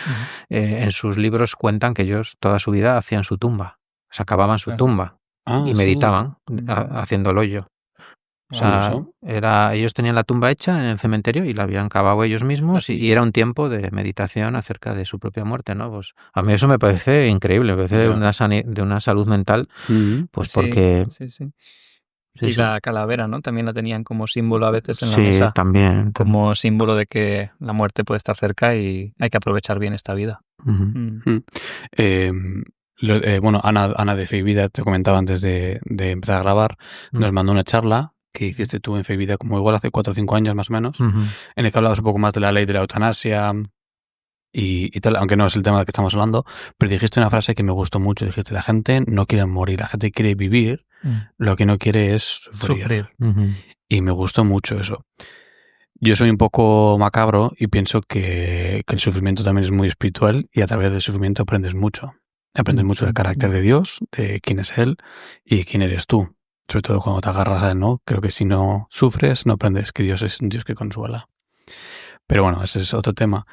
en sus libros cuentan que ellos toda su vida hacían su tumba, se acababan su tumba y meditaban haciendo el hoyo. O sea, ellos tenían la tumba hecha en el cementerio y la habían cavado ellos mismos y era un tiempo de meditación acerca de su propia muerte, ¿no? Pues a mí eso me parece increíble, me parece de una salud mental, pues porque... Y la calavera, ¿no? También la tenían como símbolo a veces en la mesa. Sí, también. Como símbolo de que la muerte puede estar cerca y hay que aprovechar bien esta vida. Bueno, Ana de Fe y Vida, te comentaba antes de empezar a grabar, nos mandó una charla que hiciste tú en Fe y Vida como igual hace 4 o 5 años más o menos, en el que hablabas un poco más de la ley de la eutanasia y tal, aunque no es el tema del que estamos hablando, pero dijiste una frase que me gustó mucho, dijiste, la gente no quiere morir, la gente quiere vivir, lo que no quiere es sufrir. Y me gustó mucho eso. Yo soy un poco macabro y pienso que el sufrimiento también es muy espiritual y a través del sufrimiento aprendes mucho. Aprendes mucho del carácter de Dios, de quién es Él y quién eres tú. Sobre todo cuando te agarras a Él, ¿no? Creo que si no sufres, no aprendes que Dios es un Dios que consuela. Pero bueno, ese es otro tema.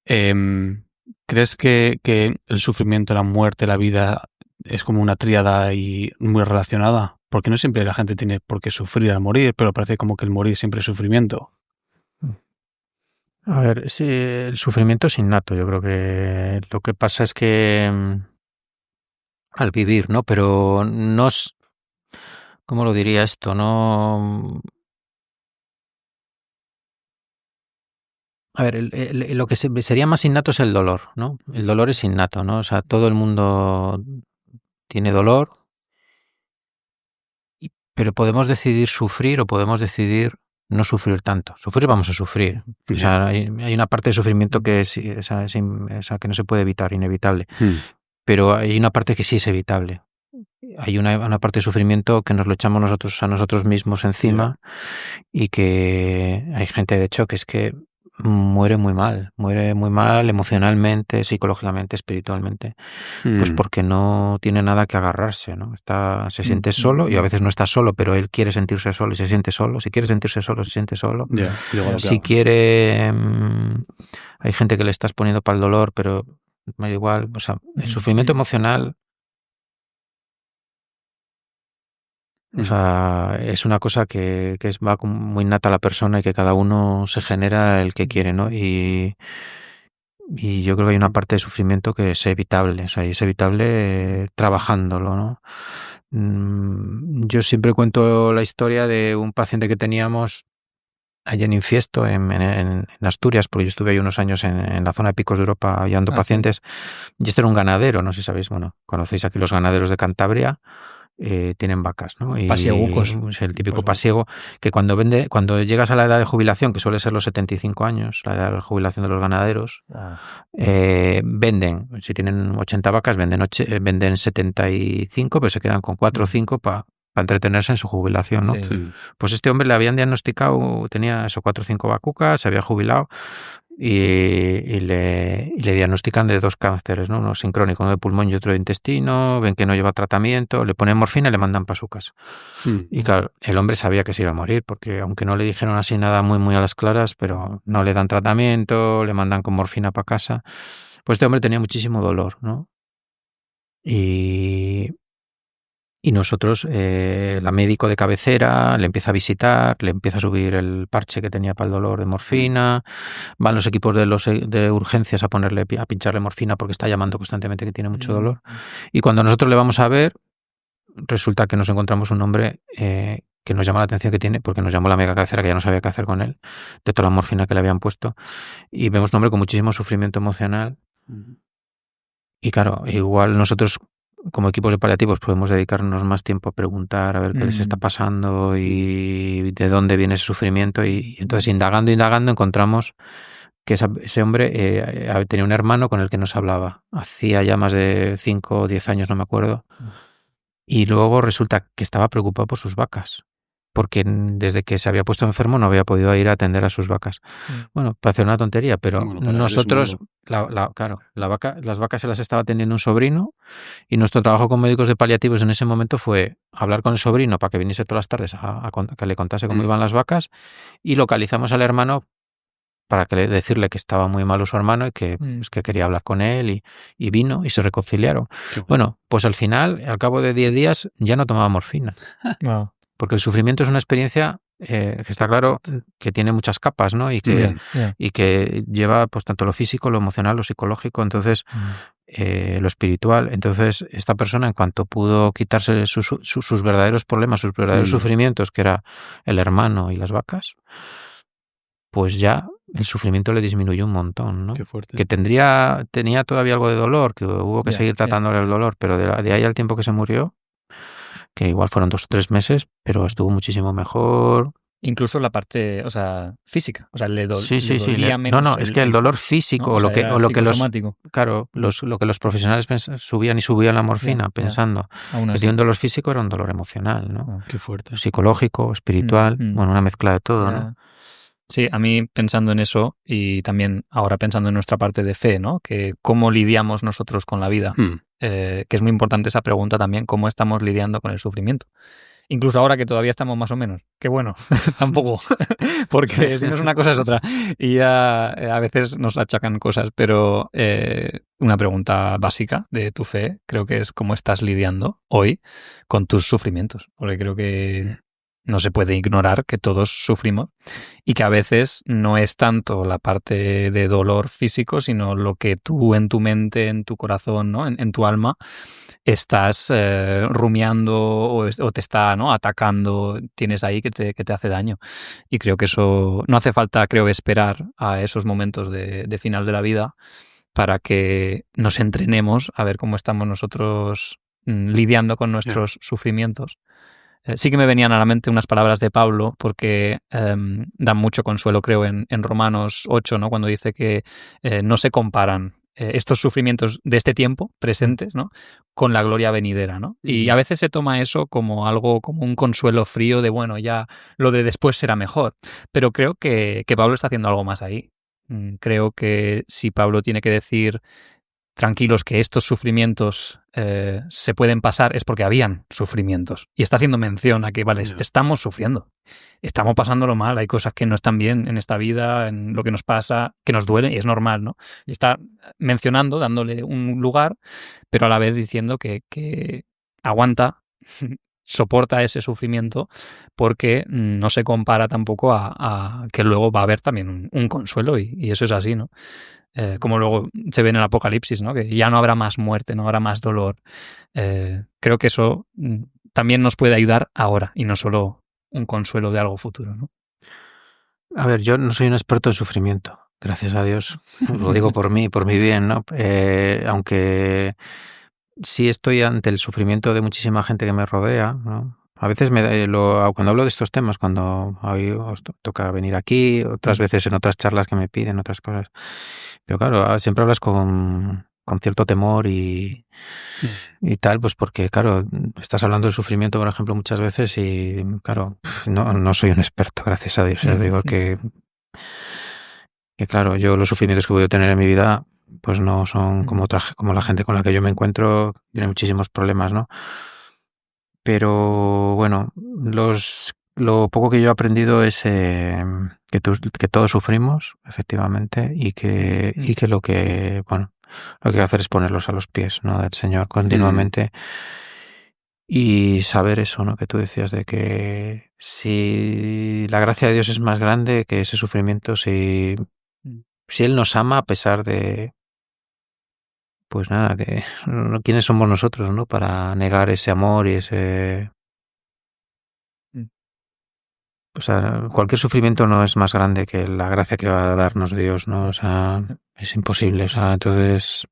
¿Crees que el sufrimiento, la muerte, la vida es como una tríada y muy relacionada? Porque no siempre la gente tiene por qué sufrir al morir, pero parece como que el morir siempre es sufrimiento. A ver, sí, el sufrimiento es innato. Yo creo que lo que pasa es que al vivir, ¿no? Pero no es, ¿cómo lo diría esto? No. A ver, lo que sería más innato es el dolor, ¿no? El dolor es innato, ¿no? O sea, todo el mundo tiene dolor, pero podemos decidir sufrir o podemos decidir no sufrir tanto. Sufrir vamos a sufrir. O sea, hay una parte de sufrimiento que es esa que no se puede evitar, inevitable. Pero hay una parte que sí es evitable. Hay una parte de sufrimiento que nos lo echamos nosotros a nosotros mismos encima y que hay gente, de hecho, que es que muere muy mal emocionalmente, psicológicamente, espiritualmente, pues porque no tiene nada que agarrarse, ¿no? Se siente solo y a veces no está solo, pero él quiere sentirse solo y se siente solo. Si quiere sentirse solo, se siente solo. Si quiere, hay gente que le estás poniendo para el dolor, pero me da igual. O sea, el sufrimiento emocional, o sea, es una cosa que va muy innata a la persona y que cada uno se genera el que quiere, ¿no? Y yo creo que hay una parte de sufrimiento que es evitable, o sea, y es evitable trabajándolo, ¿no? Yo siempre cuento la historia de un paciente que teníamos allá en Infiesto, en Asturias, porque yo estuve ahí unos años en la zona de Picos de Europa ayudando pacientes, y este era un ganadero, no sé si sabéis, bueno, conocéis aquí los ganaderos de Cantabria. Tienen vacas, ¿no? Y pasiegucos. Es el típico pasiego que cuando llegas a la edad de jubilación, que suele ser los 75 años, la edad de jubilación de los ganaderos, venden, si tienen 80 vacas, venden 75, pero se quedan con 4 o 5 para entretenerse en su jubilación, ¿no? Sí. Pues este hombre le habían diagnosticado, tenía esos 4 o 5 vacucas, se había jubilado y le diagnostican de 2 cánceres, ¿no? Uno sincrónico, uno de pulmón y otro de intestino, ven que no lleva tratamiento, le ponen morfina y le mandan para su casa. Y claro, el hombre sabía que se iba a morir, porque aunque no le dijeron así nada muy a las claras, pero no le dan tratamiento, le mandan con morfina para casa, pues este hombre tenía muchísimo dolor, ¿no? Y nosotros, la médico de cabecera le empieza a visitar, le empieza a subir el parche que tenía para el dolor de morfina, van los equipos de urgencias a pincharle morfina porque está llamando constantemente que tiene mucho dolor. Y cuando nosotros le vamos a ver, resulta que nos encontramos un hombre que nos llama la atención que tiene, porque nos llamó la mega cabecera que ya no sabía qué hacer con él, de toda la morfina que le habían puesto, y vemos un hombre con muchísimo sufrimiento emocional. Y claro, igual nosotros como equipos de paliativos podemos dedicarnos más tiempo a preguntar a ver qué les está pasando y de dónde viene ese sufrimiento, y entonces indagando encontramos que ese hombre tenía un hermano con el que nos hablaba hacía ya más de 5 o 10 años, no me acuerdo, y luego resulta que estaba preocupado por sus vacas, porque desde que se había puesto enfermo no había podido ir a atender a sus vacas. Bueno, parece una tontería, pero nosotros, las vacas se las estaba atendiendo un sobrino, y nuestro trabajo con médicos de paliativos en ese momento fue hablar con el sobrino para que viniese todas las tardes a que le contase cómo iban las vacas, y localizamos al hermano para decirle que estaba muy malo su hermano y que, pues, que quería hablar con él, y vino y se reconciliaron. Bueno, pues al final, al cabo de 10 días, ya no tomaba morfina. Wow. Porque el sufrimiento es una experiencia que está claro que tiene muchas capas, ¿no? Y que lleva pues tanto lo físico, lo emocional, lo psicológico, entonces lo espiritual. Entonces esta persona, en cuanto pudo quitarse sus verdaderos problemas, sus verdaderos sufrimientos, que era el hermano y las vacas, pues ya el sufrimiento le disminuyó un montón, ¿no? Qué fuerte. Que tenía todavía algo de dolor, que hubo que seguir tratándole el dolor, pero de ahí al tiempo que se murió, que igual fueron 2 o 3 meses, pero estuvo muchísimo mejor. Incluso la parte, o sea, física, o sea, le dolía sí. menos. No, es que el dolor físico, ¿no? lo que los profesionales subían la morfina pensando que tiene un dolor físico, era un dolor emocional, ¿no? Qué fuerte. Psicológico, espiritual, bueno, una mezcla de todo, ¿no? Sí, a mí pensando en eso, y también ahora pensando en nuestra parte de fe, ¿no? Que cómo lidiamos nosotros con la vida, que es muy importante esa pregunta también, cómo estamos lidiando con el sufrimiento. Incluso ahora que todavía estamos más o menos. Que bueno, tampoco, porque si no es una cosa es otra. Y ya a veces nos achacan cosas, pero una pregunta básica de tu fe creo que es cómo estás lidiando hoy con tus sufrimientos. Porque creo que no se puede ignorar que todos sufrimos y que a veces no es tanto la parte de dolor físico, sino lo que tú en tu mente, en tu corazón, ¿no? en tu alma, estás rumiando o te está, ¿no? atacando, tienes ahí que te hace daño. Y creo que eso no hace falta, creo, esperar a esos momentos de final de la vida para que nos entrenemos a ver cómo estamos nosotros lidiando con nuestros sufrimientos. Sí que me venían a la mente unas palabras de Pablo, porque dan mucho consuelo, creo, en Romanos 8, ¿no? Cuando dice que no se comparan estos sufrimientos de este tiempo, presentes, ¿no? con la gloria venidera, ¿no? Y a veces se toma eso como algo, como un consuelo frío de, bueno, ya lo de después será mejor. Pero creo que Pablo está haciendo algo más ahí. Creo que si Pablo tiene que decir tranquilos que estos sufrimientos se pueden pasar, es porque habían sufrimientos. Y está haciendo mención a que, vale, estamos sufriendo, estamos pasándolo mal, hay cosas que no están bien en esta vida, en lo que nos pasa, que nos duele, y es normal, ¿no? Y está mencionando, dándole un lugar, pero a la vez diciendo que aguanta, soporta ese sufrimiento, porque no se compara tampoco a que luego va a haber también un consuelo, y eso es así, ¿no? Como luego se ve en el Apocalipsis, ¿no? Que ya no habrá más muerte, no habrá más dolor. Creo que eso también nos puede ayudar ahora y no solo un consuelo de algo futuro, ¿no? A ver, yo no soy un experto en sufrimiento, gracias a Dios. Lo digo por mí, por mi bien, ¿no? Aunque sí estoy ante el sufrimiento de muchísima gente que me rodea, ¿no? A veces cuando hablo de estos temas, cuando hoy os toca venir aquí, otras veces en otras charlas que me piden, otras cosas. Pero claro, siempre hablas con cierto temor y tal, pues porque, claro, estás hablando del sufrimiento, por ejemplo, muchas veces y, claro, no soy un experto, gracias a Dios. Digo que, claro, yo los sufrimientos que voy a tener en mi vida, pues no son como la gente con la que yo me encuentro, tiene muchísimos problemas, ¿no? Pero bueno, lo poco que yo he aprendido es que todos sufrimos, efectivamente, y que lo que hay que hacer es ponerlos a los pies, ¿no? del Señor continuamente. Y saber eso, ¿no? Que tú decías, de que si la gracia de Dios es más grande que ese sufrimiento, si Él nos ama a pesar de, pues nada, que ¿quiénes somos nosotros, ¿no? Para negar ese amor y ese... O sea, cualquier sufrimiento no es más grande que la gracia que va a darnos Dios, ¿no? O sea, es imposible. O sea, entonces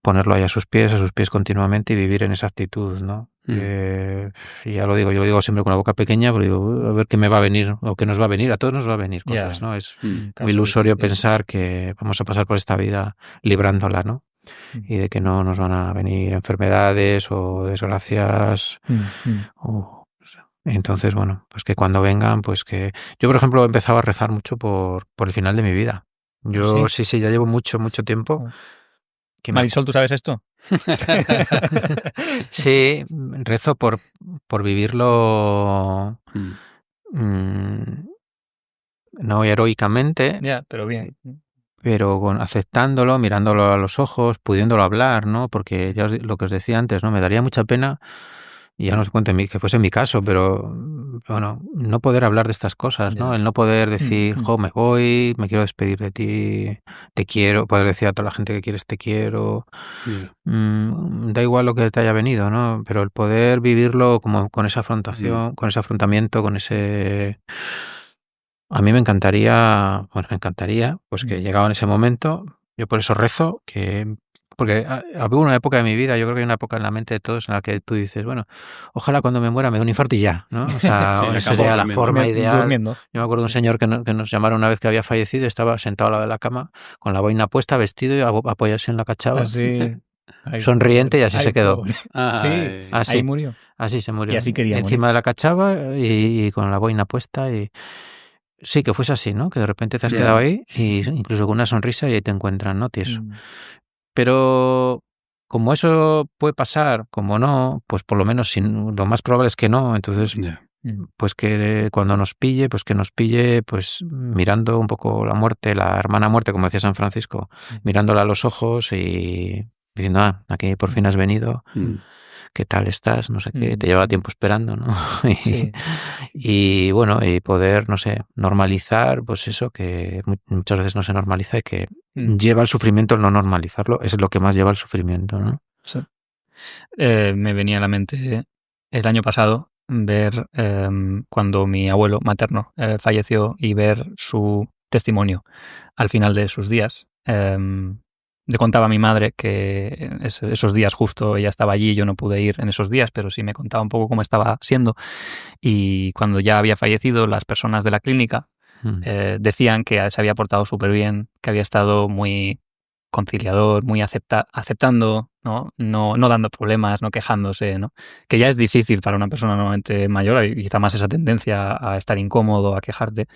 ponerlo ahí a sus pies continuamente y vivir en esa actitud, ¿no? Y ya lo digo, yo lo digo siempre con la boca pequeña, pero digo, a ver qué me va a venir o qué nos va a venir. A todos nos va a venir cosas, ¿no? Es muy ilusorio pensar que vamos a pasar por esta vida librándola, ¿no? Y de que no nos van a venir enfermedades o desgracias Entonces, bueno, pues que cuando vengan, pues que... Yo, por ejemplo, he empezado a rezar mucho por el final de mi vida. Yo sí, ya llevo mucho tiempo. Marisol, ¿tú sabes esto? Sí, rezo por vivirlo no heroicamente, pero bien. Pero aceptándolo, mirándolo a los ojos, pudiéndolo hablar, ¿no? Porque ya lo que os decía antes, ¿no? Me daría mucha pena, y ya no os cuento que fuese mi caso, pero bueno, no poder hablar de estas cosas, ¿no? El no poder decir, me voy, me quiero despedir de ti, te quiero, poder decir a toda la gente que quieres te quiero, da igual lo que te haya venido, ¿no? Pero el poder vivirlo como con esa afrontación, con ese afrontamiento, con ese... A mí me encantaría, pues que llegado en ese momento, yo por eso rezo, porque había una época de mi vida, yo creo que hay una época en la mente de todos en la que tú dices, bueno, ojalá cuando me muera me dé un infarto y ya, ¿no? O sea, esa sería la forma ideal. Durmiendo. Yo me acuerdo de un señor que nos llamaron una vez que había fallecido, estaba sentado al lado de la cama, con la boina puesta, vestido y apoyarse en la cachava. Así, sonriente, y así se quedó. Sí, así, ahí murió. Así se murió. Y así quería encima de la cachava y con la boina puesta y... Sí, que fuese así, ¿no? Que de repente te has quedado ahí y incluso con una sonrisa y ahí te encuentran, ¿no? Tieso. Pero como eso puede pasar, como no, pues por lo menos lo más probable es que no. Entonces, pues que cuando nos pille, pues que nos pille pues mirando un poco la muerte, la hermana muerte, como decía San Francisco, mirándola a los ojos y diciendo, aquí por fin has venido. ¿qué tal estás? No sé qué, te lleva tiempo esperando, ¿no? Sí. Y bueno, y poder, no sé, normalizar, pues eso, que muchas veces no se normaliza y que lleva al sufrimiento el no normalizarlo, es lo que más lleva al sufrimiento, ¿no? Sí. Me venía a la mente el año pasado ver cuando mi abuelo materno falleció y ver su testimonio al final de sus días. Le contaba a mi madre que esos días justo ella estaba allí, yo no pude ir en esos días, pero sí me contaba un poco cómo estaba siendo. Y cuando ya había fallecido, las personas de la clínica decían que se había portado súper bien, que había estado muy conciliador, muy aceptando, ¿no? No dando problemas, no quejándose, ¿no? Que ya es difícil para una persona normalmente mayor, y quizá más esa tendencia a estar incómodo, a quejarte,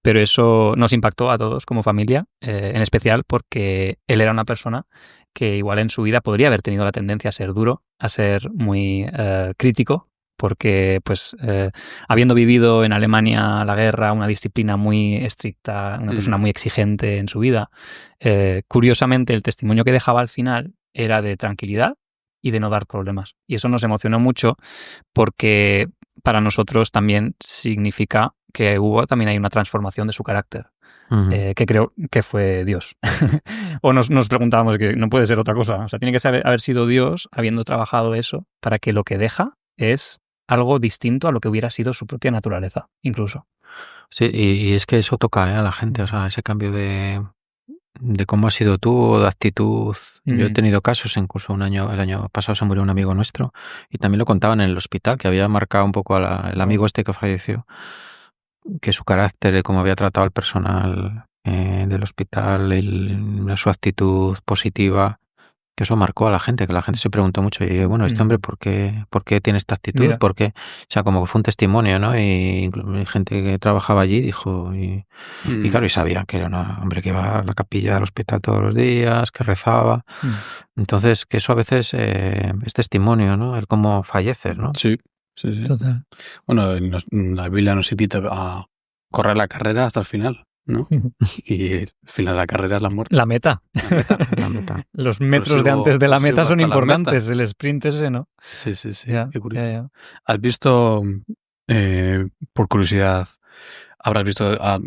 pero eso nos impactó a todos como familia, en especial porque él era una persona que igual en su vida podría haber tenido la tendencia a ser duro, a ser muy crítico, porque pues habiendo vivido en Alemania la guerra, una disciplina muy estricta, una persona muy exigente en su vida, curiosamente el testimonio que dejaba al final era de tranquilidad y de no dar problemas. Y eso nos emocionó mucho porque para nosotros también significa que también hay una transformación de su carácter. Que creo que fue Dios. O nos preguntábamos que no puede ser otra cosa. O sea, tiene que haber sido Dios habiendo trabajado eso para que lo que deja es algo distinto a lo que hubiera sido su propia naturaleza, incluso. Sí, y es que eso toca a la gente, o sea, ese cambio de cómo has sido tú, de actitud. Yo he tenido casos, incluso el año pasado se murió un amigo nuestro y también lo contaban en el hospital, que había marcado un poco el amigo este que falleció, que su carácter, cómo había tratado al personal del hospital, su actitud positiva, que eso marcó a la gente, que la gente se preguntó mucho, y bueno, este hombre, ¿por qué tiene esta actitud? Mira. ¿Por qué? O sea, como que fue un testimonio, ¿no? Y gente que trabajaba allí dijo, y claro, y sabía que era un hombre que iba a la capilla del hospital todos los días, que rezaba. Entonces, que eso a veces es testimonio, ¿no? El cómo falleces, ¿no? Sí. Total. Bueno, la Biblia nos invita a correr la carrera hasta el final, ¿no? Y el final de la carrera es la muerte. La meta. La meta. Los metros de antes de la meta son importantes. El sprint ese, ¿no? Sí. Ya, Qué curioso. ya. ¿Has visto, por curiosidad, habrás visto a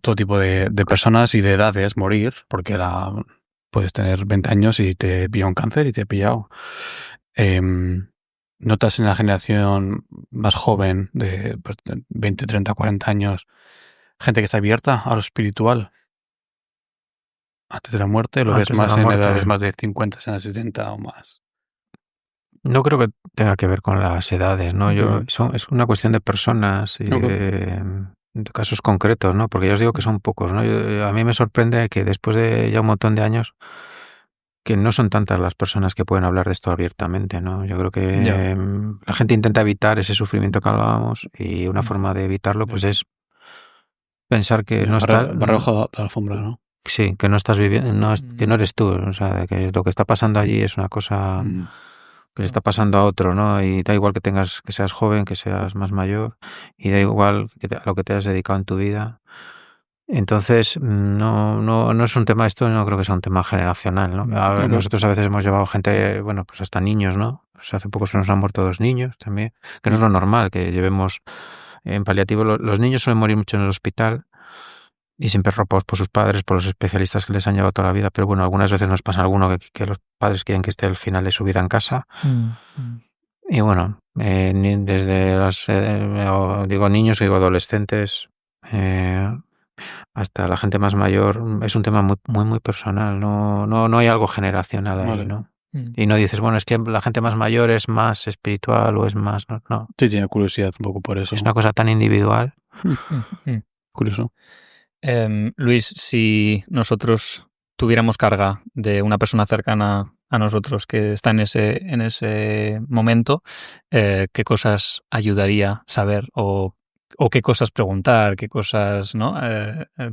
todo tipo de personas y de edades morir? Porque puedes tener 20 años y te pilla un cáncer y te he pillado. ¿Notas en la generación más joven, de 20, 30, 40 años, gente que está abierta a lo espiritual antes de la muerte? ¿Lo ves más en edades más de 50, 70 o más? No creo que tenga que ver con las edades, ¿no? Es una cuestión de personas y de casos concretos, ¿no? Porque ya os digo que son pocos, ¿no? A mí me sorprende que después de ya un montón de años, que no son tantas las personas que pueden hablar de esto abiertamente, ¿no? Yo creo que la gente intenta evitar ese sufrimiento que hablábamos, y una forma de evitarlo pues es pensar que no está... Barrojo de la alfombra, ¿no? Sí, que no estás viviendo, que no eres tú, o sea, que lo que está pasando allí es una cosa que le está pasando a otro, ¿no? Y da igual que seas joven, que seas más mayor, y da igual a lo que te has dedicado en tu vida. Entonces, no es un tema, esto no creo que sea un tema generacional, ¿no? Nosotros a veces hemos llevado gente, bueno, pues hasta niños, ¿no? Pues hace poco se nos han muerto 2 niños también, que no es lo normal, que llevemos en paliativo. Los niños suelen morir mucho en el hospital y siempre arropados por sus padres, por los especialistas que les han llevado toda la vida, pero bueno, algunas veces nos pasa alguno que los padres quieren que esté al final de su vida en casa. Y bueno, desde digo niños, digo adolescentes, hasta la gente más mayor, es un tema muy, muy, muy personal. No hay algo generacional ahí, ¿no? Y no dices, bueno, es que la gente más mayor es más espiritual o es más... No. Sí, tiene curiosidad un poco por eso. Es una cosa tan individual. Curioso. Luis, si nosotros tuviéramos carga de una persona cercana a nosotros que está en ese momento, ¿qué cosas ayudaría saber o qué cosas preguntar, qué cosas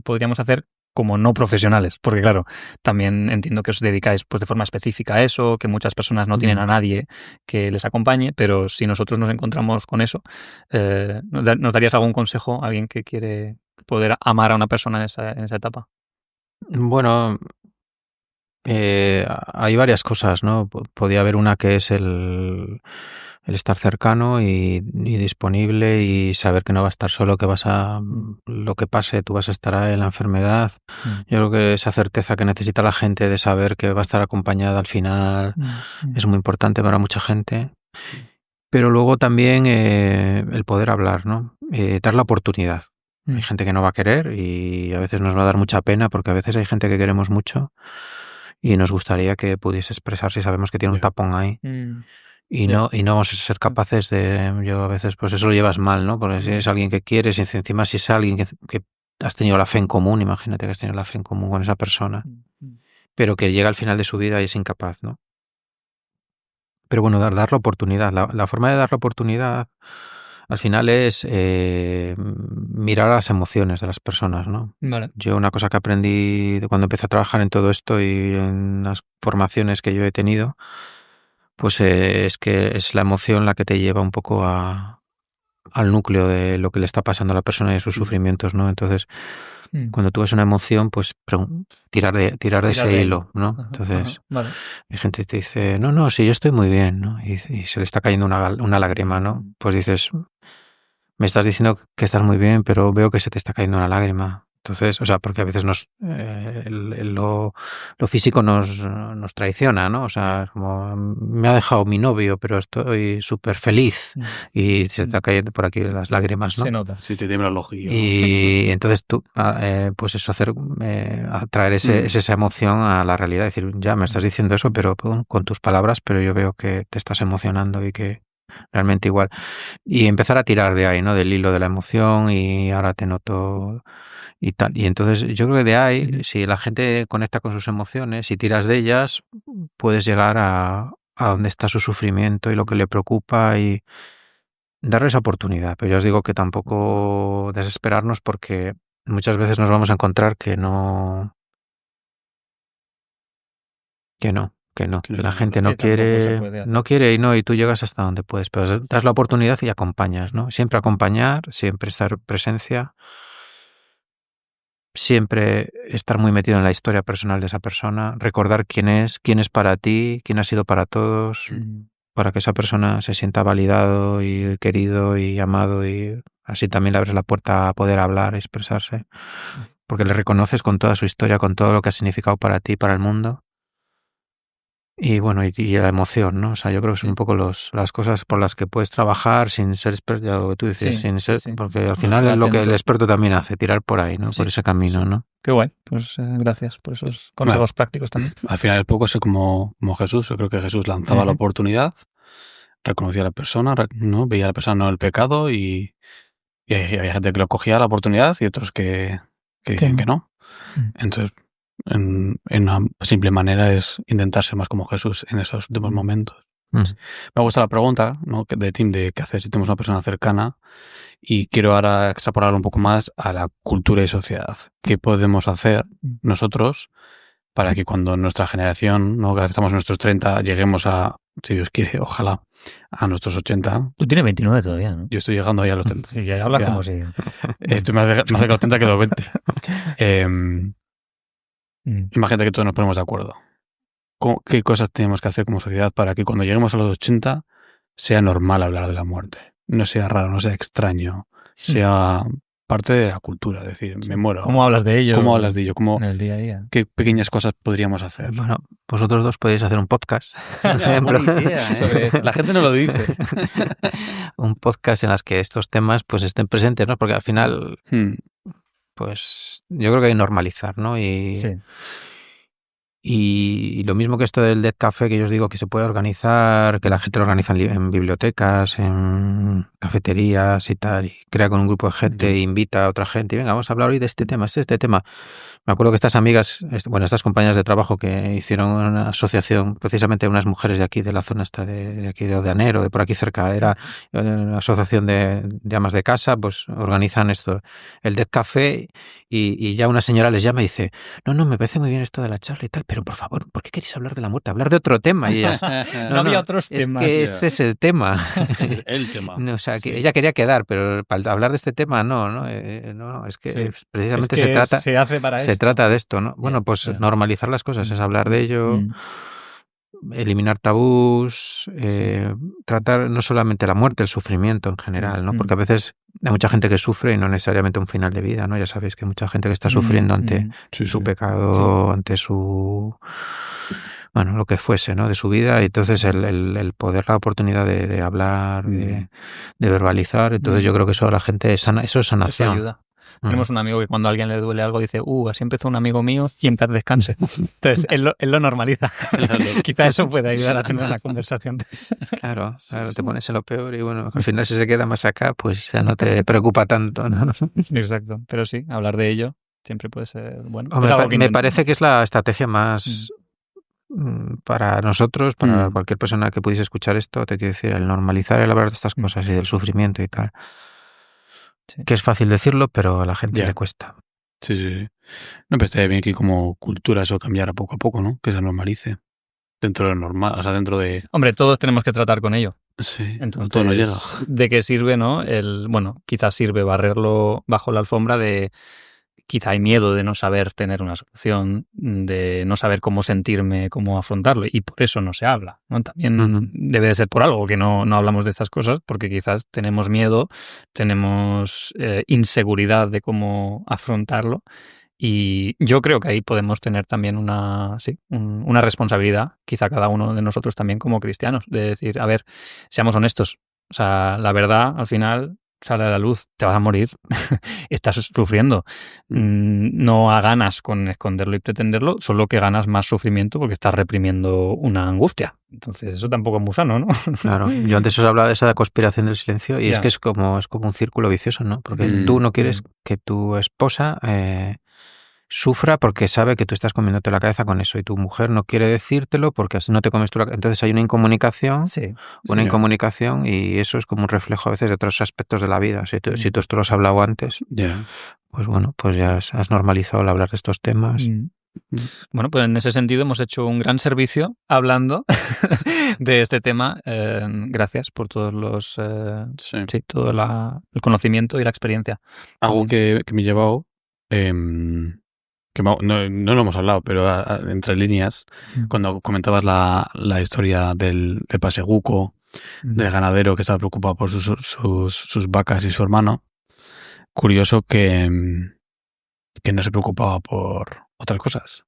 podríamos hacer como no profesionales? Porque claro, también entiendo que os dedicáis pues de forma específica a eso, que muchas personas no tienen a nadie que les acompañe, pero si nosotros nos encontramos con eso, ¿nos darías algún consejo a alguien que quiere poder amar a una persona en esa etapa? Bueno, Hay varias cosas, ¿no? Podía haber una que es el estar cercano y disponible y saber que no va a estar solo, que lo que pase, tú vas a estar ahí en la enfermedad. Yo creo que esa certeza que necesita la gente de saber que va a estar acompañada al final es muy importante para mucha gente. Pero luego también el poder hablar, ¿no? Dar la oportunidad. Hay gente que no va a querer y a veces nos va a dar mucha pena porque a veces hay gente que queremos mucho y nos gustaría que pudiese expresarse y sabemos que tiene un tapón ahí. Y no vamos a ser capaces de... Yo a veces, pues eso lo llevas mal, ¿no? Porque si es alguien que quieres, y encima si es alguien que has tenido la fe en común, imagínate que has tenido la fe en común con esa persona, pero que llega al final de su vida y es incapaz, ¿no? Pero bueno, dar la oportunidad. La forma de dar la oportunidad al final es mirar las emociones de las personas, ¿no? Vale. Yo una cosa que aprendí cuando empecé a trabajar en todo esto y en las formaciones que yo he tenido, pues es que es la emoción la que te lleva un poco al núcleo de lo que le está pasando a la persona y de sus sufrimientos, ¿no? Entonces, cuando tú ves una emoción, pues tirar de ese hilo, ¿no? Entonces, Vale. hay gente que te dice, no, sí, yo estoy muy bien, ¿no? Y se le está cayendo una lágrima, ¿no? Pues dices, me estás diciendo que estás muy bien, pero veo que se te está cayendo una lágrima. Entonces, o sea, porque a veces lo físico nos traiciona, ¿no? O sea, como me ha dejado mi novio, pero estoy súper feliz y se te está cayendo por aquí las lágrimas, ¿no? Se nota. Sí, te tiembla el ojillo. Y entonces tú, pues eso, atraer esa emoción a la realidad, decir, ya me estás diciendo eso, pero con tus palabras, pero yo veo que te estás emocionando y que realmente igual. Y empezar a tirar de ahí, ¿no? Del hilo de la emoción y ahora te noto y tal. Y entonces yo creo que de ahí, si la gente conecta con sus emociones, si tiras de ellas, puedes llegar a donde está su sufrimiento y lo que le preocupa y darle esa oportunidad. Pero ya os digo que tampoco desesperarnos porque muchas veces nos vamos a encontrar que la gente no quiere y tú llegas hasta donde puedes, pero das la oportunidad y acompañas, ¿no? Siempre acompañar, siempre estar presencia, siempre estar muy metido en la historia personal de esa persona, recordar quién es para ti, quién ha sido para todos, para que esa persona se sienta validado y querido y amado y así también le abres la puerta a poder hablar, expresarse, porque le reconoces con toda su historia, con todo lo que ha significado para ti, para el mundo. Y bueno, y la emoción, ¿no? O sea, yo creo que son un poco las cosas por las que puedes trabajar sin ser experto, ya lo que tú dices, sin ser, porque al final es lo que el experto también hace, tirar por ahí, ¿no? Por ese camino, ¿no? Qué guay, pues gracias por esos consejos prácticos también. Al final es poco como Jesús, yo creo que Jesús lanzaba la oportunidad, reconocía a la persona, ¿no? Veía a la persona, no el pecado y había gente que lo cogía la oportunidad y otros que dicen que no. Entonces, en una simple manera es intentar ser más como Jesús en esos últimos momentos. Me gusta la pregunta, ¿no? de Tim de qué hacer si tenemos una persona cercana y quiero ahora extrapolar un poco más a la cultura y sociedad. ¿Qué podemos hacer nosotros para que cuando nuestra generación, ¿no? Que estamos en nuestros 30, lleguemos a, si Dios quiere, ojalá, a nuestros 80? Tú tienes 29 todavía, ¿no? Yo estoy llegando ahí a los 30. Sí, ya hablas como si... Esto me hace que los 30 quedo 20. Imagínate que todos nos ponemos de acuerdo. ¿Qué cosas tenemos que hacer como sociedad para que cuando lleguemos a los 80 sea normal hablar de la muerte? No sea raro, no sea extraño, sea parte de la cultura, es decir, me muero. ¿Cómo hablas de ello? ¿Cómo hablas de ello? En el día a día. ¿Qué pequeñas cosas podríamos hacer? Bueno, vosotros dos podéis hacer un podcast. Buena idea, ¿eh? La gente no lo dice. Un podcast en las que estos temas pues estén presentes, ¿no? Porque al final, pues yo creo que hay que normalizar, ¿no? Y lo mismo que esto del Dead Café, que yo os digo que se puede organizar, que la gente lo organiza en bibliotecas, en cafeterías y tal, y crea con un grupo de gente e invita a otra gente, y venga, vamos a hablar hoy de este tema, Me acuerdo que estas amigas, estas compañeras de trabajo que hicieron una asociación, precisamente unas mujeres de aquí, de la zona esta de aquí de Odeanero, de por aquí cerca, era una asociación de amas de casa, pues organizan esto, el Dead Café, y ya una señora les llama y dice, no, me parece muy bien esto de la charla y tal, pero por favor, ¿por qué queréis hablar de la muerte? Hablar de otro tema. Y ellas, no había otros es temas. que ese es el tema. Es el tema. No, o sea, que ella quería quedar, pero para hablar de este tema no, es que precisamente se hace para se trata de esto, ¿no? Bueno, pues normalizar las cosas, es hablar de ello, eliminar tabús, tratar no solamente la muerte, el sufrimiento en general, ¿no? Porque a veces hay mucha gente que sufre y no necesariamente un final de vida, ¿no? Ya sabéis que hay mucha gente que está sufriendo ante su pecado, ante su... Bueno, lo que fuese, ¿no? De su vida, y entonces el poder, la oportunidad de hablar, de verbalizar, entonces yo creo que eso a la gente, eso es sanación. Eso ayuda. Tenemos un amigo que cuando a alguien le duele algo dice, así empezó un amigo mío y en paz descanse. Entonces, él lo normaliza. Quizá eso puede ayudar a tener una conversación. Claro, te pones en lo peor y bueno, al final si se queda más acá, pues ya no te preocupa tanto, ¿no? Exacto, pero sí, hablar de ello siempre puede ser bueno. Me parece que es la estrategia más... para nosotros, para cualquier persona que pudiese escuchar esto, te quiero decir, el normalizar el hablar de estas cosas y del sufrimiento y tal. Sí. Que es fácil decirlo, pero a la gente le cuesta. Sí. No, pero estaría bien que como cultura eso cambiara poco a poco, ¿no? Que se normalice. Dentro de lo normal, o sea, dentro de... Hombre, todos tenemos que tratar con ello. Sí, entonces, todo nos llega. ¿De qué sirve, no? Quizás sirve barrerlo bajo la alfombra de... Quizá hay miedo de no saber tener una solución, de no saber cómo sentirme, cómo afrontarlo, y por eso no se habla, ¿no? También debe de ser por algo que no hablamos de estas cosas, porque quizás tenemos miedo, tenemos inseguridad de cómo afrontarlo, y yo creo que ahí podemos tener también una responsabilidad, quizá cada uno de nosotros también como cristianos, de decir, a ver, seamos honestos, o sea, la verdad al final... sale a la luz, te vas a morir, estás sufriendo. No ganas con esconderlo y pretenderlo, solo que ganas más sufrimiento porque estás reprimiendo una angustia. Entonces eso tampoco es muy sano, ¿no? Claro, yo antes os hablaba de esa conspiración del silencio y es que es como un círculo vicioso, ¿no? Porque tú no quieres que tu esposa sufra porque sabe que tú estás comiéndote la cabeza con eso y tu mujer no quiere decírtelo porque así no te comes tú la cabeza. Entonces hay una incomunicación, incomunicación y eso es como un reflejo a veces de otros aspectos de la vida. Si tú esto lo has hablado antes, pues bueno, pues ya has normalizado el hablar de estos temas. Bueno, pues en ese sentido hemos hecho un gran servicio hablando de este tema. Gracias por todos los todo el conocimiento y la experiencia. Algo que me he llevado... que no lo hemos hablado, pero entre líneas, cuando comentabas la historia del paseguco, del ganadero que estaba preocupado por sus vacas y su hermano, curioso que no se preocupaba por otras cosas.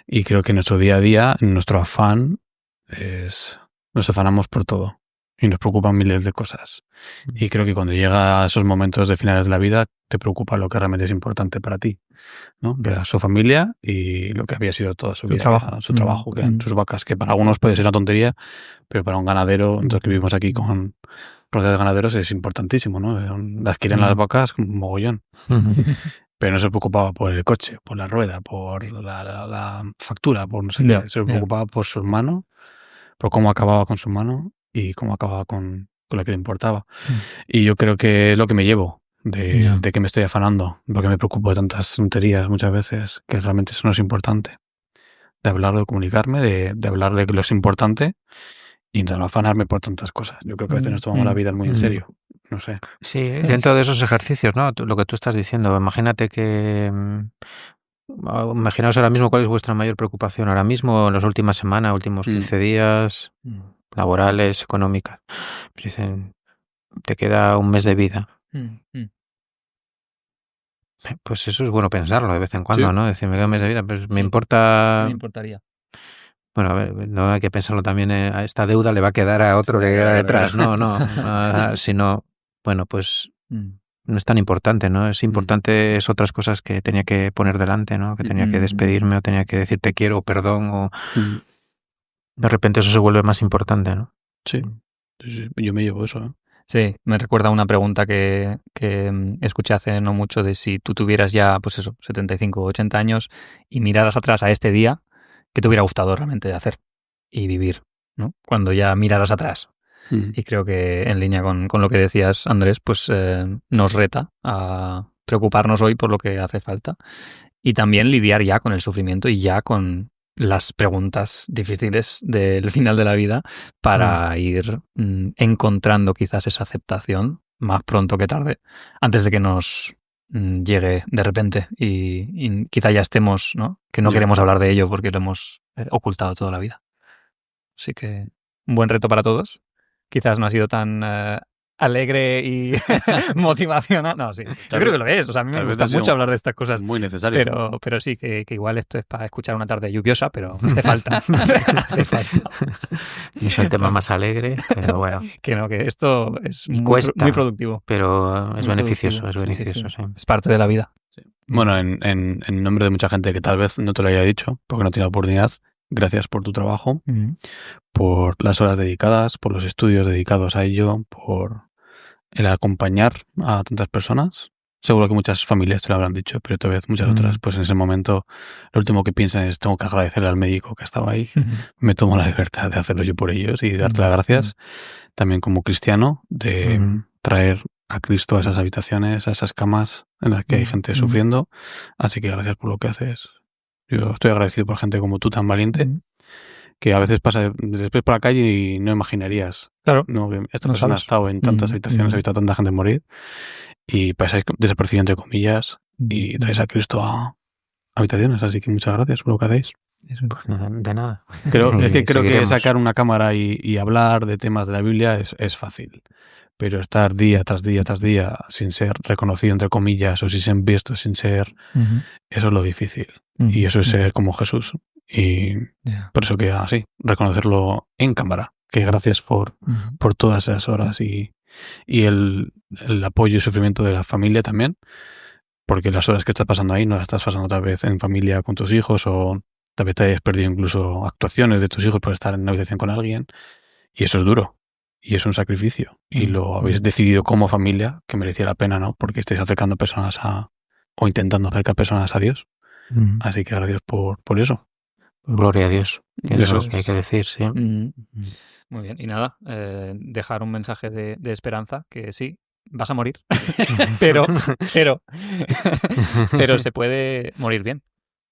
Y creo que en nuestro día a día, nuestro afán nos afanamos por todo y nos preocupan miles de cosas. Y creo que cuando llega a esos momentos de finales de la vida, te preocupa lo que realmente es importante para ti, ¿no? Que era su familia y lo que había sido toda su vida, su trabajo, que eran sus vacas, que para algunos puede ser una tontería, pero para un ganadero, nosotros que vivimos aquí con procesos de ganaderos, es importantísimo, ¿no? Adquieren las vacas un mogollón. Pero no se preocupaba por el coche, por la rueda, por la factura, por no sé qué. Se preocupaba por su hermano, por cómo acababa con su hermano y cómo acababa con lo que le importaba. Y yo creo que es lo que me llevo de que me estoy afanando, porque me preocupo de tantas tonterías muchas veces, que realmente eso no es importante. De hablar, de comunicarme, de hablar de lo es importante y de no afanarme por tantas cosas. Yo creo que a veces nos tomamos la vida muy en serio. No sé. Sí, dentro de esos ejercicios, ¿no? Lo que tú estás diciendo, imagínate que... Imaginaos ahora mismo cuál es vuestra mayor preocupación ahora mismo, en las últimas semanas, últimos 15 días, laborales, económicas. Dicen, te queda un mes de vida. Pues eso es bueno pensarlo de vez en cuando, ¿no? Decir, me queda un mes de vida, pues me importa... Me importaría. Bueno, a ver, no hay que pensarlo también, a esta deuda le va a quedar a otro que queda detrás, no, sino, bueno, pues no es tan importante, ¿no? Es importante es otras cosas que tenía que poner delante, ¿no? Que tenía que despedirme o tenía que decir te quiero o perdón o de repente eso se vuelve más importante, ¿no? Sí, yo me llevo eso, ¿eh? Sí, me recuerda a una pregunta que escuché hace no mucho de si tú tuvieras ya, pues eso, 75 o 80 años y miraras atrás a este día, ¿qué te hubiera gustado realmente hacer y vivir, ¿no? Cuando ya miraras atrás. Y creo que en línea con lo que decías, Andrés, pues nos reta a preocuparnos hoy por lo que hace falta y también lidiar ya con el sufrimiento y ya con las preguntas difíciles del final de la vida para ir encontrando quizás esa aceptación más pronto que tarde, antes de que nos llegue de repente y quizá ya estemos, ¿no? Que no queremos hablar de ello porque lo hemos ocultado toda la vida. Así que un buen reto para todos. Quizás no ha sido tan alegre y motivacional. No, sí. Yo creo que lo es. O sea, a mí me gusta mucho hablar de estas cosas. Muy necesario. Pero sí, que igual esto es para escuchar una tarde lluviosa, pero hace falta. Hace falta. No es el tema más alegre, pero bueno. Que no, que esto es muy productivo. Pero es beneficioso, es beneficioso. Sí. Es parte de la vida. Sí. Bueno, en nombre de mucha gente que tal vez no te lo haya dicho, porque no tiene la oportunidad, gracias por tu trabajo, por las horas dedicadas, por los estudios dedicados a ello, por el acompañar a tantas personas. Seguro que muchas familias te lo habrán dicho, pero tal vez muchas otras, pues en ese momento lo último que piensan es tengo que agradecerle al médico que estaba ahí. Me tomo la libertad de hacerlo yo por ellos y darte las gracias. También como cristiano, de traer a Cristo a esas habitaciones, a esas camas en las que hay gente sufriendo. Así que gracias por lo que haces. Yo estoy agradecido por gente como tú tan valiente, que a veces pasa después por la calle y no imaginarías, ¿no? Que esta persona ha estado en tantas habitaciones, ha visto a tanta gente morir y pasáis desapercibido entre comillas y traes a Cristo a habitaciones. Así que muchas gracias por lo que hacéis. Pues de nada. Creo que sacar una cámara y hablar de temas de la Biblia es fácil. Pero estar día tras día tras día sin ser reconocido, entre comillas, o sin ser visto, sin ser... Eso es lo difícil. Y eso es ser como Jesús. Y por eso queda así, reconocerlo en cámara. Que gracias por todas esas horas y el apoyo y sufrimiento de la familia también. Porque las horas que estás pasando ahí no las estás pasando tal vez en familia con tus hijos o tal vez te hayas perdido incluso actuaciones de tus hijos por estar en una habitación con alguien. Y eso es duro. Y es un sacrificio. Y lo habéis decidido como familia, que merecía la pena, ¿no? Porque estáis acercando personas o intentando acercar personas a Dios. Así que gracias por eso. Gloria a Dios. Que es lo que hay que decir, sí. Muy bien. Y nada, dejar un mensaje de esperanza, que sí, vas a morir, pero se puede morir bien.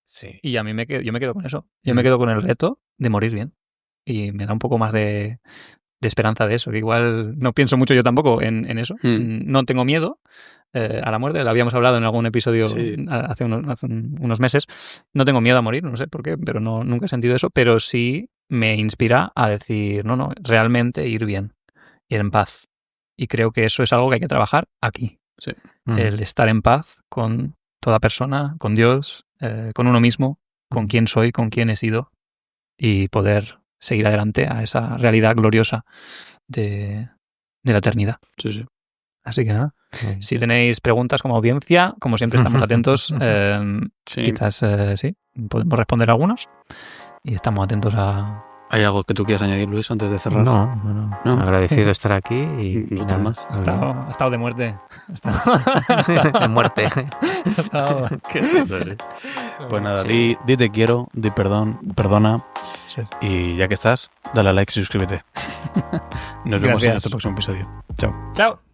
Sí. Y yo me quedo con eso. Yo me quedo con el reto de morir bien. Y me da un poco más de esperanza de eso, que igual no pienso mucho yo tampoco en eso. No tengo miedo a la muerte, lo habíamos hablado en algún episodio hace unos meses. No tengo miedo a morir, no sé por qué, pero nunca he sentido eso, pero sí me inspira a decir, no, realmente ir bien, ir en paz. Y creo que eso es algo que hay que trabajar aquí. Sí. El estar en paz con toda persona, con Dios, con uno mismo, con quién soy, con quién he sido, y poder seguir adelante a esa realidad gloriosa de la eternidad. Sí. Así que nada, si tenéis preguntas como audiencia, como siempre estamos atentos, quizás sí, podemos responder algunos y estamos atentos a... ¿Hay algo que tú quieras añadir, Luis, antes de cerrar? No. Agradecido de estar aquí y nada más. Ha estado de muerte. De muerte. Pues nada, di te quiero, di perdona. Sí. Y ya que estás, dale a like y suscríbete. Nos vemos en este próximo episodio. Chao.